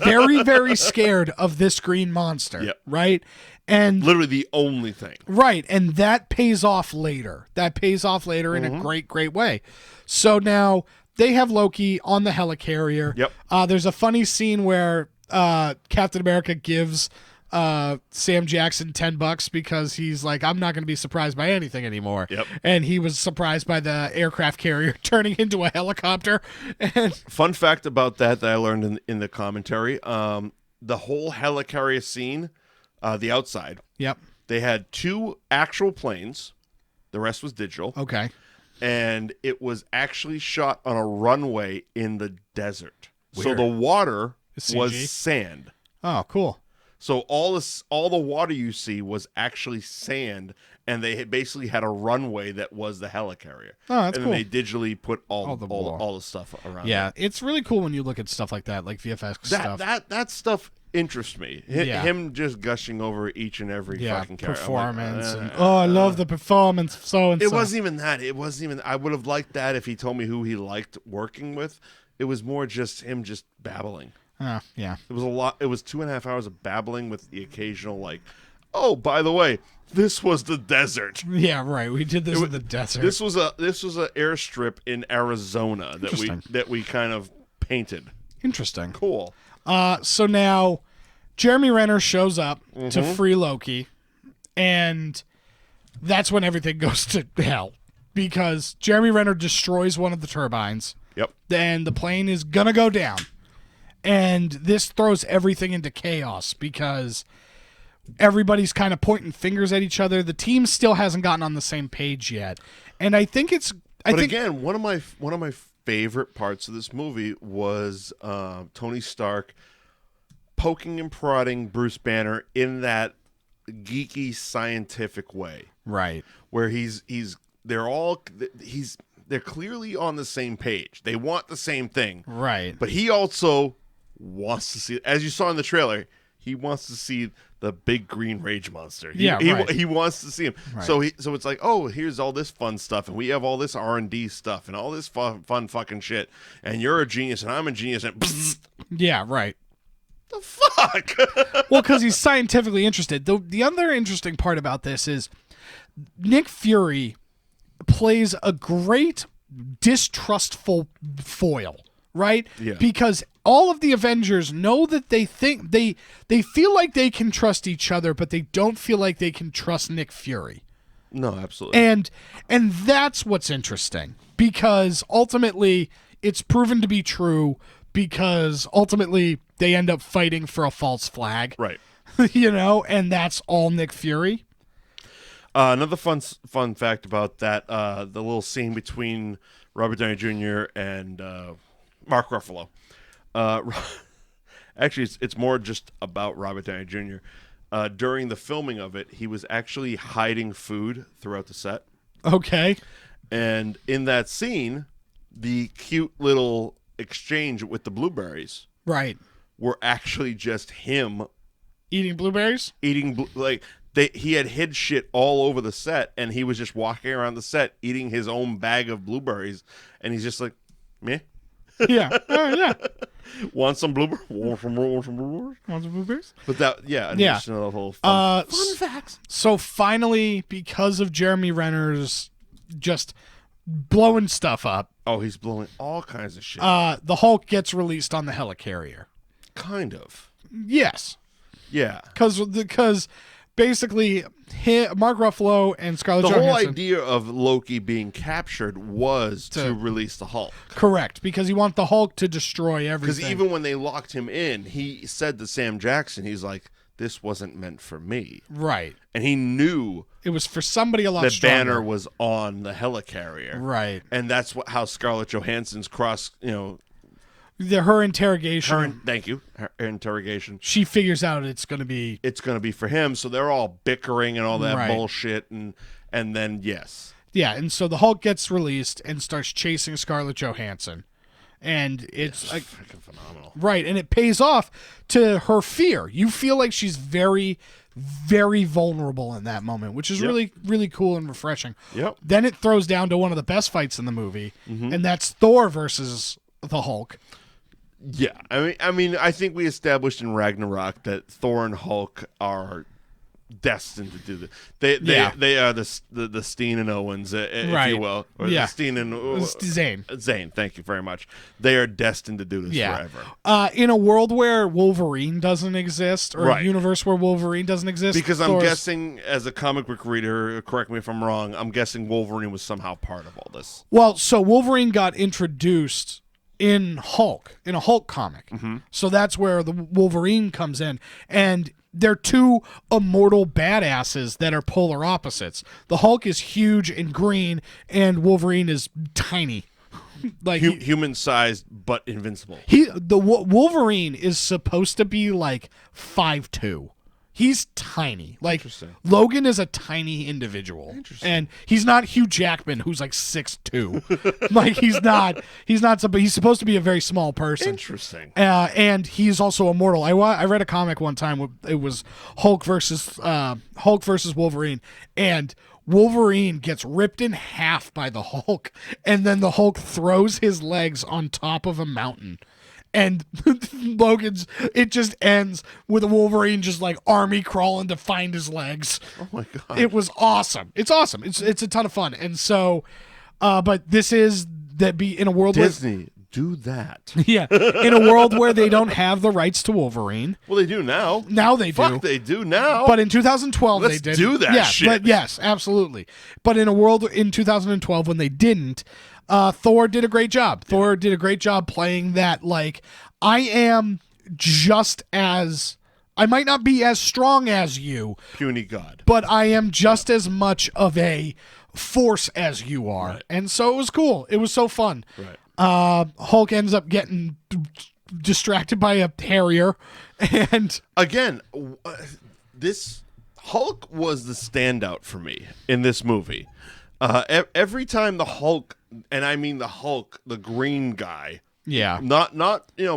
very, very scared of this green monster. Yep. Right? And Literally the only thing. right, and that pays off later. That pays off later in a great, great way. So now they have Loki on the helicarrier. Yep. There's a funny scene where Captain America gives Sam Jackson $10 because he's like, I'm not going to be surprised by anything anymore. Yep. And he was surprised by the aircraft carrier turning into a helicopter. And Fun fact about that I learned in the commentary, the whole helicarrier scene, the outside, yep. they had 2 actual planes. The rest was digital. Okay. And it was actually shot on a runway in the desert. So Weird. the water CG? was sand. Oh, cool. So all the water you see was actually sand, and they had basically had a runway that was the helicarrier. Oh, that's and cool. then they digitally put all the the stuff around. Yeah, it. it's really cool when you look at stuff like that, like VFX stuff. That stuff interests me. Yeah. Him just gushing over each and every fucking character. performance. And, I love the performance. So and It so. wasn't even that. It wasn't even. I would have liked that if he told me who he liked working with. It was more just him just babbling. Yeah. It was a lot. It was 2.5 hours of babbling with the occasional like, oh, by the way, this was the desert. Yeah, right. We did this in the desert. This was a airstrip in Arizona that we kind of painted. Interesting. Cool. So now Jeremy Renner shows up to free Loki, and that's when everything goes to hell because Jeremy Renner destroys one of the turbines. Yep. Then the plane is gonna go down. And this throws everything into chaos because everybody's kind of pointing fingers at each other. The team still hasn't gotten on the same page yet. And I think it's again, one of my favorite parts of this movie was Tony Stark poking and prodding Bruce Banner in that geeky scientific way. right. Where they're clearly on the same page. They want the same thing. Right. But he also wants to see, as you saw in the trailer, he wants to see the big green rage monster. He wants to see him. Right. So it's like, oh, here's all this fun stuff, and we have all this R&D stuff, and all this fun fucking shit. And you're a genius, and I'm a genius, and Yeah, right. the fuck. Well, because he's scientifically interested. The other interesting part about this is Nick Fury plays a great distrustful foil, right? Yeah. Because all of the Avengers know that they think they feel like they can trust each other, but they don't feel like they can trust Nick Fury. No, absolutely. And that's what's interesting because ultimately it's proven to be true because ultimately they end up fighting for a false flag. Right. And that's all Nick Fury. Another fun fact about that, the little scene between Robert Downey Jr. and Mark Ruffalo. Actually, it's more just about Robert Downey Jr. During the filming of it, he was actually hiding food throughout the set. Okay. And in that scene, the cute little exchange with the blueberries Right. were actually just him Eating blueberries? eating he had hid shit all over the set, and he was just walking around the set eating his own bag of blueberries, and he's just like, meh. Yeah. Yeah. Want some blooper? Want some blooper? Want some blueberries? But that, yeah, Yeah. additional whole fun facts. So finally, because of Jeremy Renner's just blowing stuff up, Oh, he's blowing all kinds of shit. the Hulk gets released on the helicarrier. Kind of. Yes, Yeah. because basically Mark Ruffalo and Scarlett The Johansson. whole idea of Loki being captured was to release the Hulk. Correct, because he wants the Hulk to destroy everything. Because even when they locked him in, he said to Sam Jackson, he's like, this wasn't meant for me. Right. And he knew It was for somebody a lot that stronger. Banner was on the helicarrier. Right. And that's how Scarlett Johansson's Her interrogation. thank you, her interrogation. She figures out it's going to be. It's going to be for him. So they're all bickering and all that Right. bullshit. And then, yes. Yeah, and so the Hulk gets released and starts chasing Scarlett Johansson. And it's like Freaking phenomenal. right, and it pays off to her fear. You feel like she's very, very vulnerable in that moment, which is really, really cool and refreshing. Yep. Then it throws down to one of the best fights in the movie, and that's Thor versus the Hulk. Yeah, I mean, I think we established in Ragnarok that Thor and Hulk are destined to do this. They are the Steen and Owens, if Right. you will, or Yeah. the Steen and Zane. Zane. Thank you very much. They are destined to do this forever. In a world where Wolverine doesn't exist, or Right. a universe where Wolverine doesn't exist, Because I'm Thor's- guessing, as a comic book reader, correct me if I'm wrong, I'm guessing Wolverine was somehow part of all this. Well, so Wolverine got introduced in Hulk, in a Hulk comic. So that's where the Wolverine comes in. And they're two immortal badasses that are polar opposites. The Hulk is huge and green, and Wolverine is tiny. Like Human-sized, but invincible. Wolverine is supposed to be like 5'2". He's tiny. Like Interesting. Logan is a tiny individual. And he's not Hugh Jackman, who's like 6'2". Like he's not but he's supposed to be a very small person. Interesting. And he's also immortal. I read a comic one time. It was Hulk versus Wolverine, and Wolverine gets ripped in half by the Hulk, and then the Hulk throws his legs on top of a mountain. And it just ends with a Wolverine just like army crawling to find his legs. Oh my god. It was awesome. It's awesome. It's a ton of fun. And so, but this is that be in a world Disney, do that. where, in a world where they don't have the rights to Wolverine. Well, they do now. Now they do. Fuck, they do now. But in 2012 Let's they did. do that shit. But yes, absolutely. But in a world in 2012 when they didn't, Thor did a great job. Thor did a great job playing that, like, I might not be as strong as you, Puny god. but I am just as much of a force as you are. Right. And so it was cool. It was so fun. Right. Hulk ends up getting distracted by a Harrier, and Again, this Hulk was the standout for me in this movie. Every time the Hulk, and I mean the Hulk, the green guy, yeah, not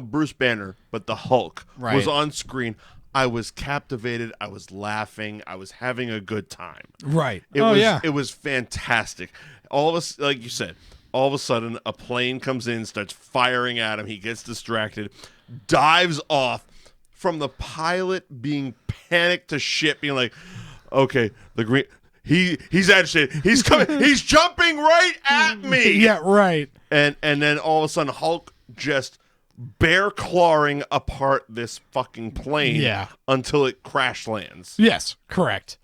Bruce Banner, but the Hulk Right. was on screen, I was captivated. I was laughing. I was having a good time. right. It was fantastic. All of us, like you said, all of a sudden a plane comes in, starts firing at him. He gets distracted, dives off from the pilot being panicked to shit, being like, okay, the green. He's agitated. He's coming. He's jumping right at me. Yeah, right. And then all of a sudden Hulk just bear clawing apart this fucking plane until it crash lands. Yes, correct.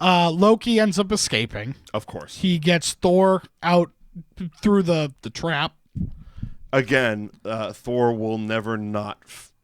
Loki ends up escaping. Of course. He gets Thor out through the trap. Again, Thor will never not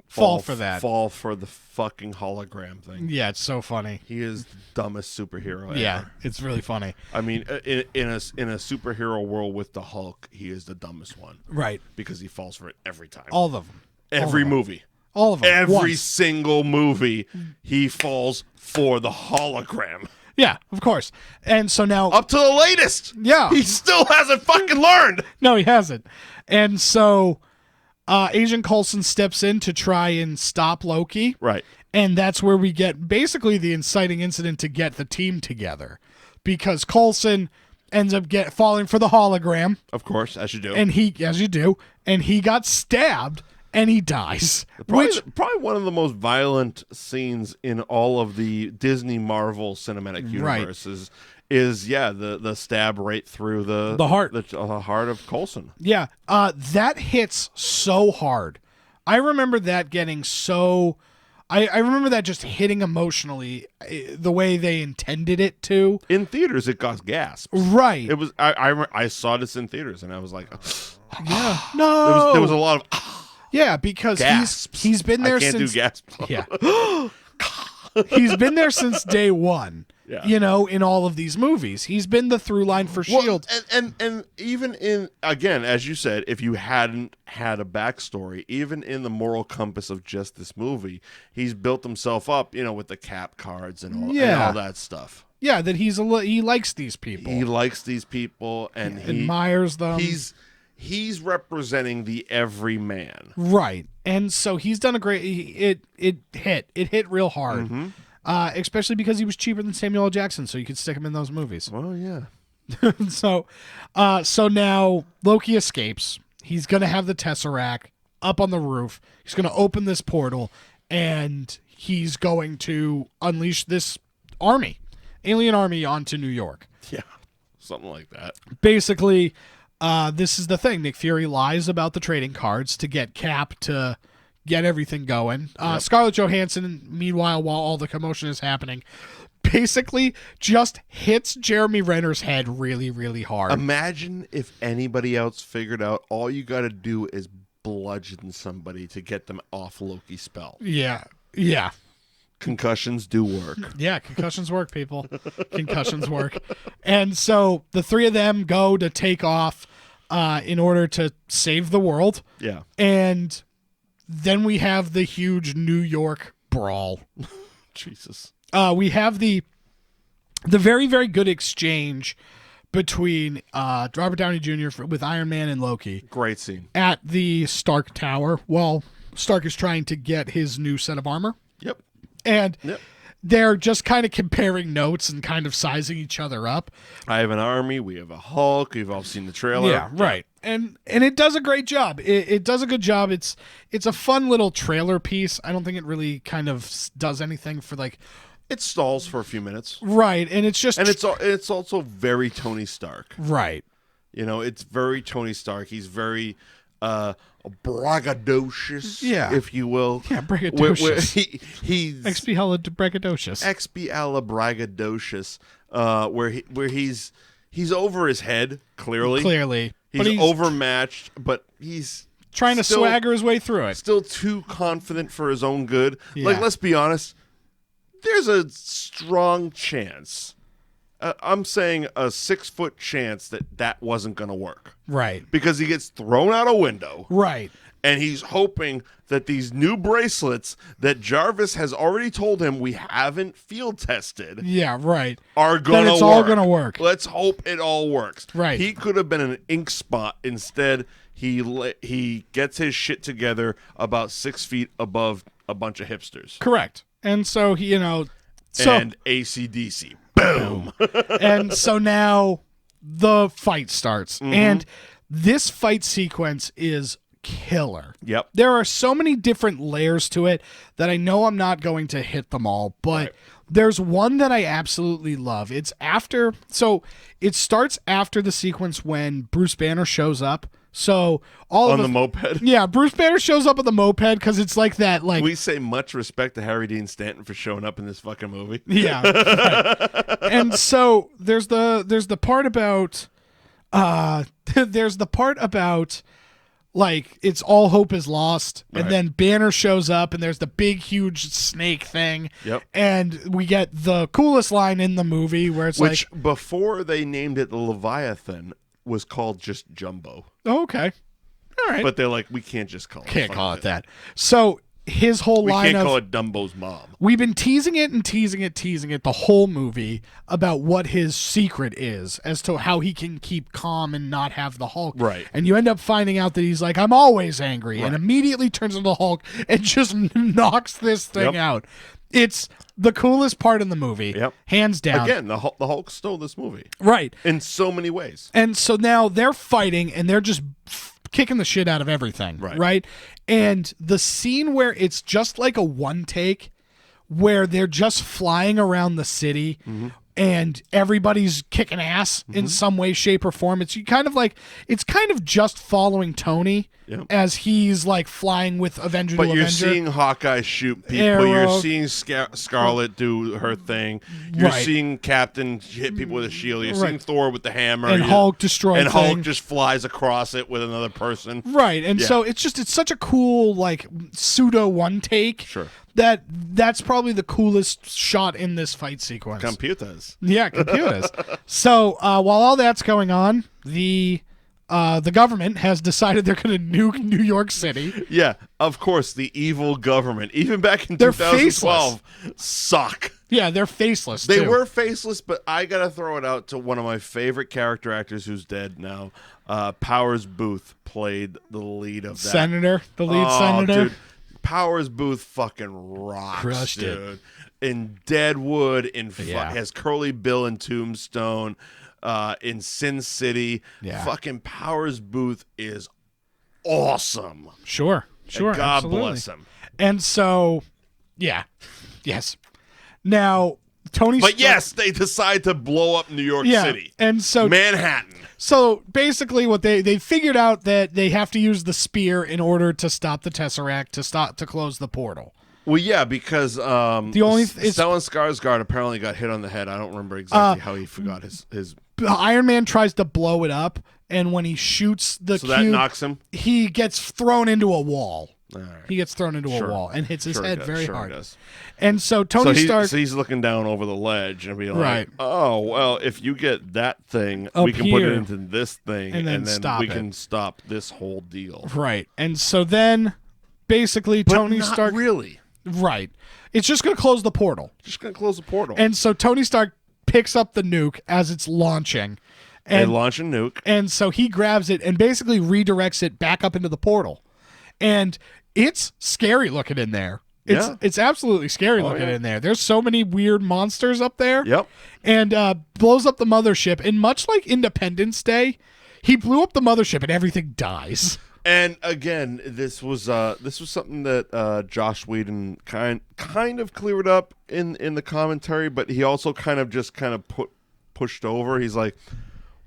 Fall for that. Fall for the fucking hologram thing. Yeah, it's so funny. He is the dumbest superhero ever. Yeah, it's really funny. I mean, in a superhero world with the Hulk, he is the dumbest one. Right. Because he falls for it every time. All of them. Every movie. All of them. Every Once. single movie, he falls for the hologram. Yeah, of course. And so now... Up to the latest. Yeah. He still hasn't fucking learned. No, he hasn't. And so Agent Coulson steps in to try and stop Loki. Right. And that's where we get basically the inciting incident to get the team together. Because Coulson ends up falling for the hologram. Of course, as you do. And as you do. And he got stabbed. and he dies. Probably one of the most violent scenes in all of the Disney Marvel cinematic universe is the stab right through the heart. The heart of Coulson. Yeah, that hits so hard. I remember that getting so... I remember that just hitting emotionally the way they intended it to. In theaters, it got gasps. Right. It was. I saw this in theaters, and I was like, yeah, no. There was a lot of yeah, because gasps. he's been there I can't since do gasps. Yeah. He's been there since day one. Yeah. You know, in all of these movies, he's been the through line for S.H.I.E.L.D. And even in, again, as you said, if you hadn't had a backstory, even in the moral compass of just this movie, he's built himself up, with the cap cards and all that stuff. Yeah, that he likes these people. He likes these people, and he admires them. He's representing the everyman. Right. And so he's done a great... It hit real hard. Mm-hmm. Especially because he was cheaper than Samuel L. Jackson, so you could stick him in those movies. Well, yeah. So now Loki escapes. He's going to have the Tesseract up on the roof. He's going to open this portal, and he's going to unleash this alien army onto New York. Yeah, something like that. Basically, this is the thing. Nick Fury lies about the trading cards to get Cap to get everything going. Scarlett Johansson, meanwhile, while all the commotion is happening, basically just hits Jeremy Renner's head really, really hard. Imagine if anybody else figured out all you got to do is bludgeon somebody to get them off Loki's spell. Yeah. Concussions do work. Yeah, concussions work, people. Concussions work. And so the three of them go to take off in order to save the world. Yeah. And then we have the huge New York brawl. Jesus. We have the very, very good exchange between Robert Downey Jr. with Iron Man and Loki. Great scene. At the Stark Tower while Stark is trying to get his new set of armor. Yep. And they're just kind of comparing notes and kind of sizing each other up. I have an army. We have a Hulk. We've all seen the trailer. Yeah, right. And it does a great job. It does a good job. It's a fun little trailer piece. I don't think it really kind of does anything for like... It stalls for a few minutes. Right, and it's just... And it's also very Tony Stark. Right. It's very Tony Stark. He's very braggadocious, if you will. Yeah, braggadocious. He's braggadocious. Braggadocious, where he's over his head, clearly. He's overmatched, but he's trying to swagger his way through it. Still too confident for his own good. Yeah. Like, let's be honest, there's a strong chance. I'm saying a 6-foot chance that wasn't going to work. Right. Because he gets thrown out a window. Right. And he's hoping that these new bracelets that Jarvis has already told him we haven't field tested. Yeah, right. Are going to work. It's all going to work. Let's hope it all works. Right. He could have been an ink spot. Instead, he gets his shit together about 6 feet above a bunch of hipsters. Correct. And so, he, and AC/DC. Boom. And so now the fight starts. Mm-hmm. And this fight sequence is killer. Yep. There are so many different layers to it that I know I'm not going to hit them all, but there's one that I absolutely love. It starts after the sequence when Bruce Banner shows up. So on the moped. Yeah, Bruce Banner shows up on the moped because it's like that. Like we say much respect to Harry Dean Stanton for showing up in this fucking movie. Yeah, right. And so there's the part about like it's all hope is lost, and then Banner shows up, and there's the big huge snake thing. Yep. And we get the coolest line in the movie where it's which before they named it the Leviathan was called just Jumbo. Oh, okay. All right. But they're like, we can't just call it that. So his whole line we can't call it Dumbo's mom. We've been teasing it the whole movie about what his secret is as to how he can keep calm and not have the Hulk. Right. And you end up finding out that he's like, I'm always angry, and immediately turns into the Hulk and just knocks this thing out. It's the coolest part in the movie, hands down. Again, the Hulk stole this movie. Right. In so many ways. And so now they're fighting, and they're just kicking the shit out of everything, Right. right? And the scene where it's just like a one take, where they're just flying around the city. And everybody's kicking ass in some way, shape, or form. It's kind of just following Tony as he's like flying with Avenger But to you're Avenger. seeing Hawkeye shoot people. Arrow. You're seeing Scarlett do her thing. You're Right. seeing Captain hit people with a shield. You're Right. seeing Thor with the hammer. And Hulk destroy And Hulk thing. just flies across it with another person. Right, and Yeah. so it's such a cool like pseudo one take. Sure. That's probably the coolest shot in this fight sequence. Computers. Yeah, computers. So while all that's going on, the government has decided they're going to nuke New York City. Yeah, of course, the evil government, even back in They're 2012, suck. Yeah, they're faceless. They too. were faceless, but I gotta throw it out to one of my favorite character actors who's dead now. Powers Booth played the lead of that. Senator, the lead senator. Dude, Powers Booth fucking rocks, Crushed it. dude. In Deadwood, Yeah. has Curly Bill in Tombstone, in Sin City. Yeah. Fucking Powers Booth is awesome. Sure. And God absolutely. bless him. And so, yeah, yes. Now Tony. But yes, they decide to blow up New York yeah, City. and so Manhattan. So basically, what they figured out that they have to use the spear in order to stop the Tesseract to close the portal. Well, yeah, because The only Stellan Skarsgård apparently got hit on the head. I don't remember exactly how he forgot his. Iron Man tries to blow it up, and when he shoots the So cube, that knocks him. he gets thrown into a wall. All right. He gets thrown into Sure. a wall and hits his Sure he head does. very Sure he hard. does. And so Tony Stark. So he's looking down over the ledge and being like, Right. "Oh, well, if you get that thing, Up we can put it here. into this thing, And then stop we it." can stop this whole deal." Right. And so then, basically, But Tony not Stark. really. Right. It's just going to close the portal. Just gonna close the portal. And so Tony Stark picks up the nuke as it's launching. They And, launch a nuke. and so he grabs it and basically redirects it back up into the portal. And it's scary looking in there. It's absolutely scary looking yeah. in there. There's so many weird monsters up there. Yep. And blows up the mothership. And much like Independence Day, he blew up the mothership and everything dies. And again, this was something that Josh Whedon kind of cleared up in the commentary, but he also kind of pushed over. He's like,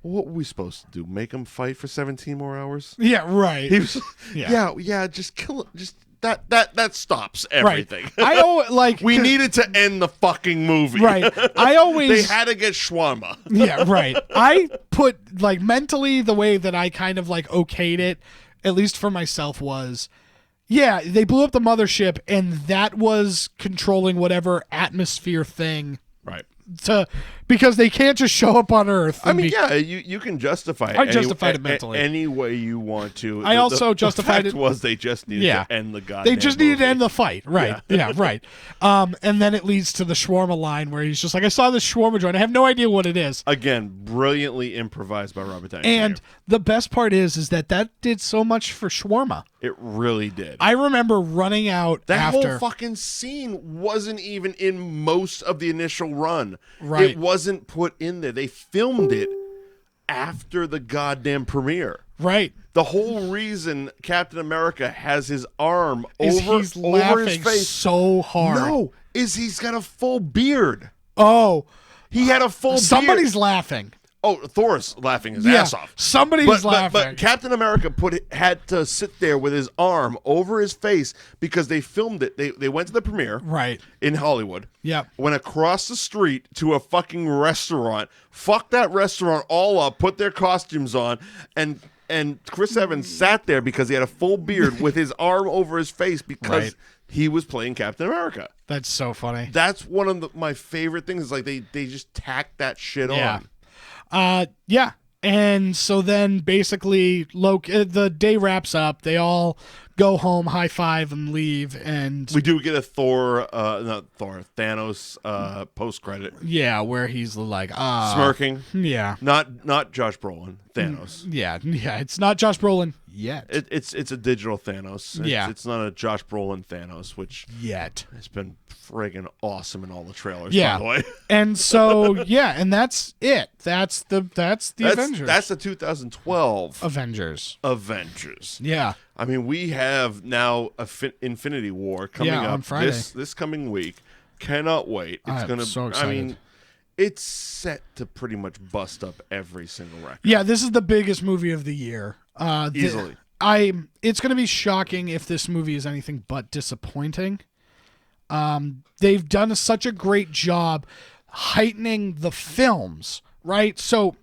"What were we supposed to do? Make him fight for 17 more hours?" Yeah, right. He was, Yeah. yeah, just kill it. Just that stops everything. Right. We needed to end the fucking movie. Right. They had to get shawarma. Yeah, right. I put like mentally the way that I kind of like okayed it, at least for myself, was yeah, they blew up the mothership and that was controlling whatever atmosphere thing Right. because they can't just show up on Earth. I mean, yeah, you can justify it. I justified it mentally. Any way you want to. I also justified the fact it- was they just needed to end the goddamn They just needed to movie. end the fight. Right. Yeah, right. And then it leads to the shawarma line where he's just like, I saw this shawarma joint. I have no idea what it is. Again, brilliantly improvised by Robert Downey And Jr. the best part is that did so much for shawarma. It really did. I remember running out That after. whole fucking scene wasn't even in most of the initial run. Right. It wasn't put in there. They filmed it after the goddamn premiere. Right. The whole reason Captain America has his arm Is over he's his laughing face so hard. No, is he's got a full beard. Oh, He had a full somebody's beard. laughing. Oh, Thor's laughing his Yeah, ass off. somebody's laughing. But Captain America had to sit there with his arm over his face because they filmed it. They went to the premiere Right. in Hollywood. Yep. Went across the street to a fucking restaurant. Fucked that restaurant all up. Put their costumes on, and Chris Evans sat there because he had a full beard with his arm over his face because Right. he was playing Captain America. That's so funny. That's one of my favorite things. Is like they just tack that shit Yeah. on. Yeah. And so then basically Loki, the day wraps up. They all go home, high five, and leave. And We do get a Thanos post credit yeah, where he's like, smirking. Yeah. Not Josh Brolin, Thanos. Yeah. It's not Josh Brolin yet. It's a digital Thanos. Yeah. It's not a Josh Brolin Thanos, which Yet. has been friggin' awesome in all the trailers, Yeah. by the way. And so, yeah, and that's it. That's the Avengers. That's the 2012 Avengers. Yeah. I mean, we have now Infinity War coming up on Friday. this coming week. Cannot wait. I'm so excited. I mean, it's set to pretty much bust up every single record. Yeah, this is the biggest movie of the year. Easily. It's going to be shocking if this movie is anything but disappointing. They've done such a great job heightening the films, right? So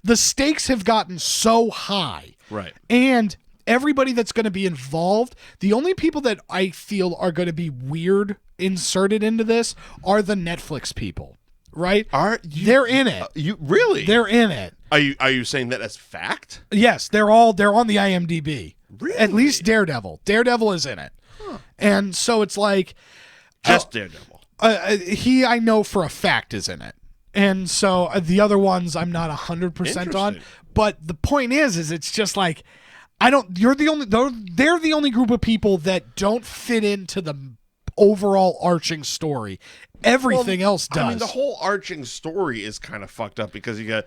the stakes have gotten so high. Right. And everybody that's going to be involved, the only people that I feel are going to be weird inserted into this are the Netflix people, right? They're in it. You really? They're in it. Are you saying that as fact? Yes, they're on the IMDb. Really? At least Daredevil. Daredevil is in it. Huh. And so it's like Just Daredevil. I know for a fact is in it. And so the other ones I'm not 100% on. But the point is it's just like they're the only group of people that don't fit into the overall arching story. Everything else does. I mean, the whole arching story is kind of fucked up because you got,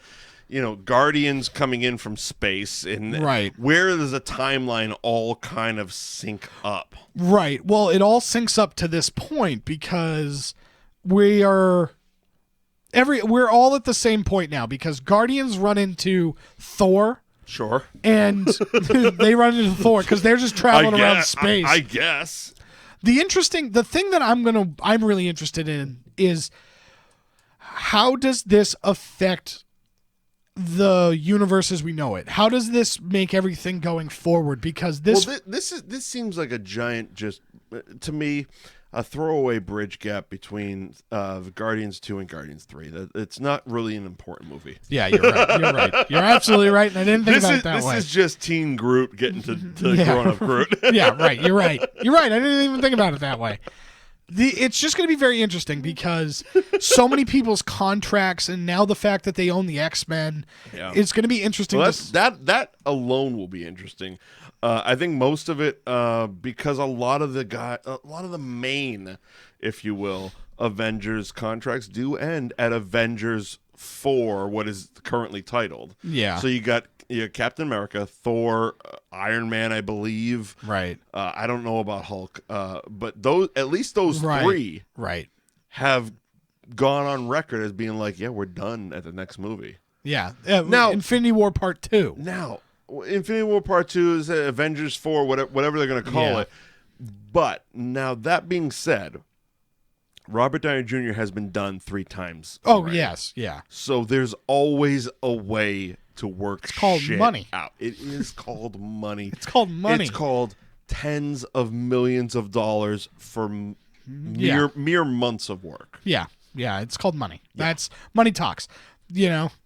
Guardians coming in from space, and right. Where does the timeline all kind of sync up? Right. Well, it all syncs up to this point because we're all at the same point now because Guardians run into Thor. Sure. And they run into Thor because they're just traveling around space. I guess. The thing that I'm really interested in is how does this affect the universe as we know it? How does this make everything going forward? Because this seems like a giant, just to me, a throwaway bridge gap between Guardians 2 and Guardians 3. It's not really an important movie. Yeah, you're right. You're absolutely right, and I didn't think about it that way. This is just teen Groot getting to grown-up Groot. Yeah, right. You're right. I didn't even think about it that way. It's just going to be very interesting because so many people's contracts, and now the fact that they own the X-Men, it's going to be interesting. Well, that alone will be interesting. I think most of it, because a lot of the main, if you will, Avengers contracts do end at Avengers 4, what is currently titled. Yeah. So you got Captain America, Thor, Iron Man, I believe. Right. I don't know about Hulk, but at least those three, have gone on record as being like, yeah, we're done at the next movie. Yeah. Now, Infinity War Part 2. Now, Infinity War Part 2 is Avengers 4, whatever they're going to call it. But now that being said, Robert Downey Jr. has been done 3 times. Oh, already. yes. Yeah. So there's always a way to work shit money out. It is called money. It's called money. It's called tens of millions of dollars for mere months of work. Yeah. Yeah. It's called money. Yeah. That's money talks.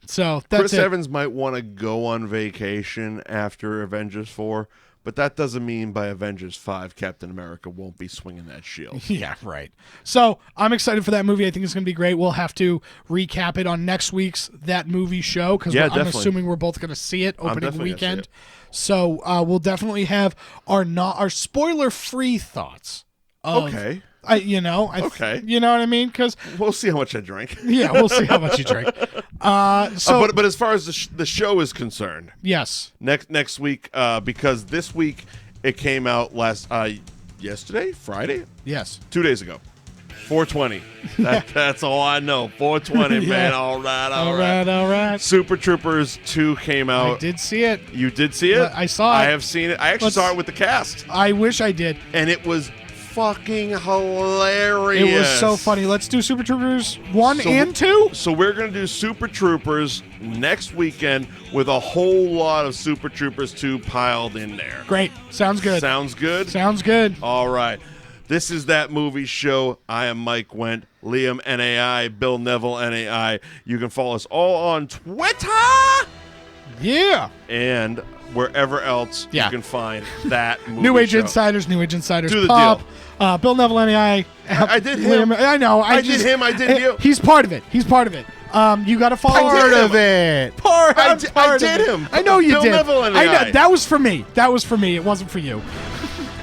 So that's Chris Evans might want to go on vacation after Avengers 4, but that doesn't mean by Avengers 5 Captain America won't be swinging that shield. Yeah, right. So I'm excited for that movie. I think it's going to be great. We'll have to recap it on next week's That Movie Show because I'm assuming we're both going to see it opening weekend. So we'll definitely have our spoiler-free thoughts. Okay. Okay. You know what I mean? Because we'll see how much I drink. Yeah, we'll see how much you drink. But as far as the show is concerned, yes, next week, because this week it came out yesterday, Friday. Yes, 2 days ago, 420. That's all I know. 420, man. All right. Super Troopers 2 came out. I did see it. You did see it? I saw it. I have seen it. I actually saw it with the cast. I wish I did, and it was fucking hilarious. It was so funny. Let's do Super Troopers 1 and 2. So we're going to do Super Troopers next weekend with a whole lot of Super Troopers 2 piled in there. Great. Sounds good. Sounds good? Sounds good. All right. This is That Movie Show. I am Mike Wendt, Liam NAI, Bill Neville NAI. You can follow us all on Twitter. Yeah. And wherever else you can find That Movie New Age Show. Insiders, New Age Insiders Do the Pop. deal. Bill Neville, NAI. I did him. I know. I did him. I did you. He's part of it. You got to follow Part of it. I did him. I know you Bill did. Neville in the I know eye. that was for me. That was for me. It wasn't for you.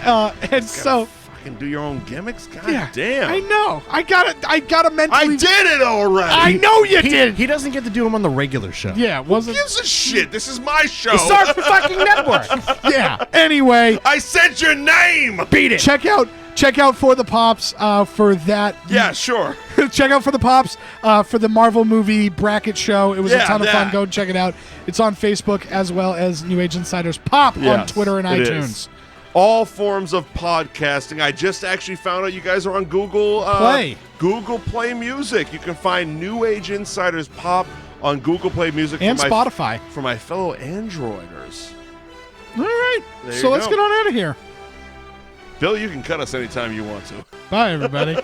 And so. Fucking do your own gimmicks. God Yeah, damn. I know. I gotta mentally. I did it already. I know you did. He doesn't get to do them on the regular show. Yeah, wasn't. Gives a shit. This is my show. It's our fucking network. Yeah. Anyway, I said your name. Beat it. check out For the Pops for that. Yeah, sure. Check out For the Pops for the Marvel movie bracket show. It was a Yeah, ton of fun. that. Go check it out. It's on Facebook as well as New Age Insiders Pop on Yes, Twitter and it iTunes. is. All forms of podcasting. I just actually found out you guys are on Google Play. Google Play Music. You can find New Age Insiders Pop on Google Play Music And for my, Spotify. for my fellow Androiders. All right. There So you let's go. get on out of here. Bill, you can cut us anytime you want to. Bye, everybody.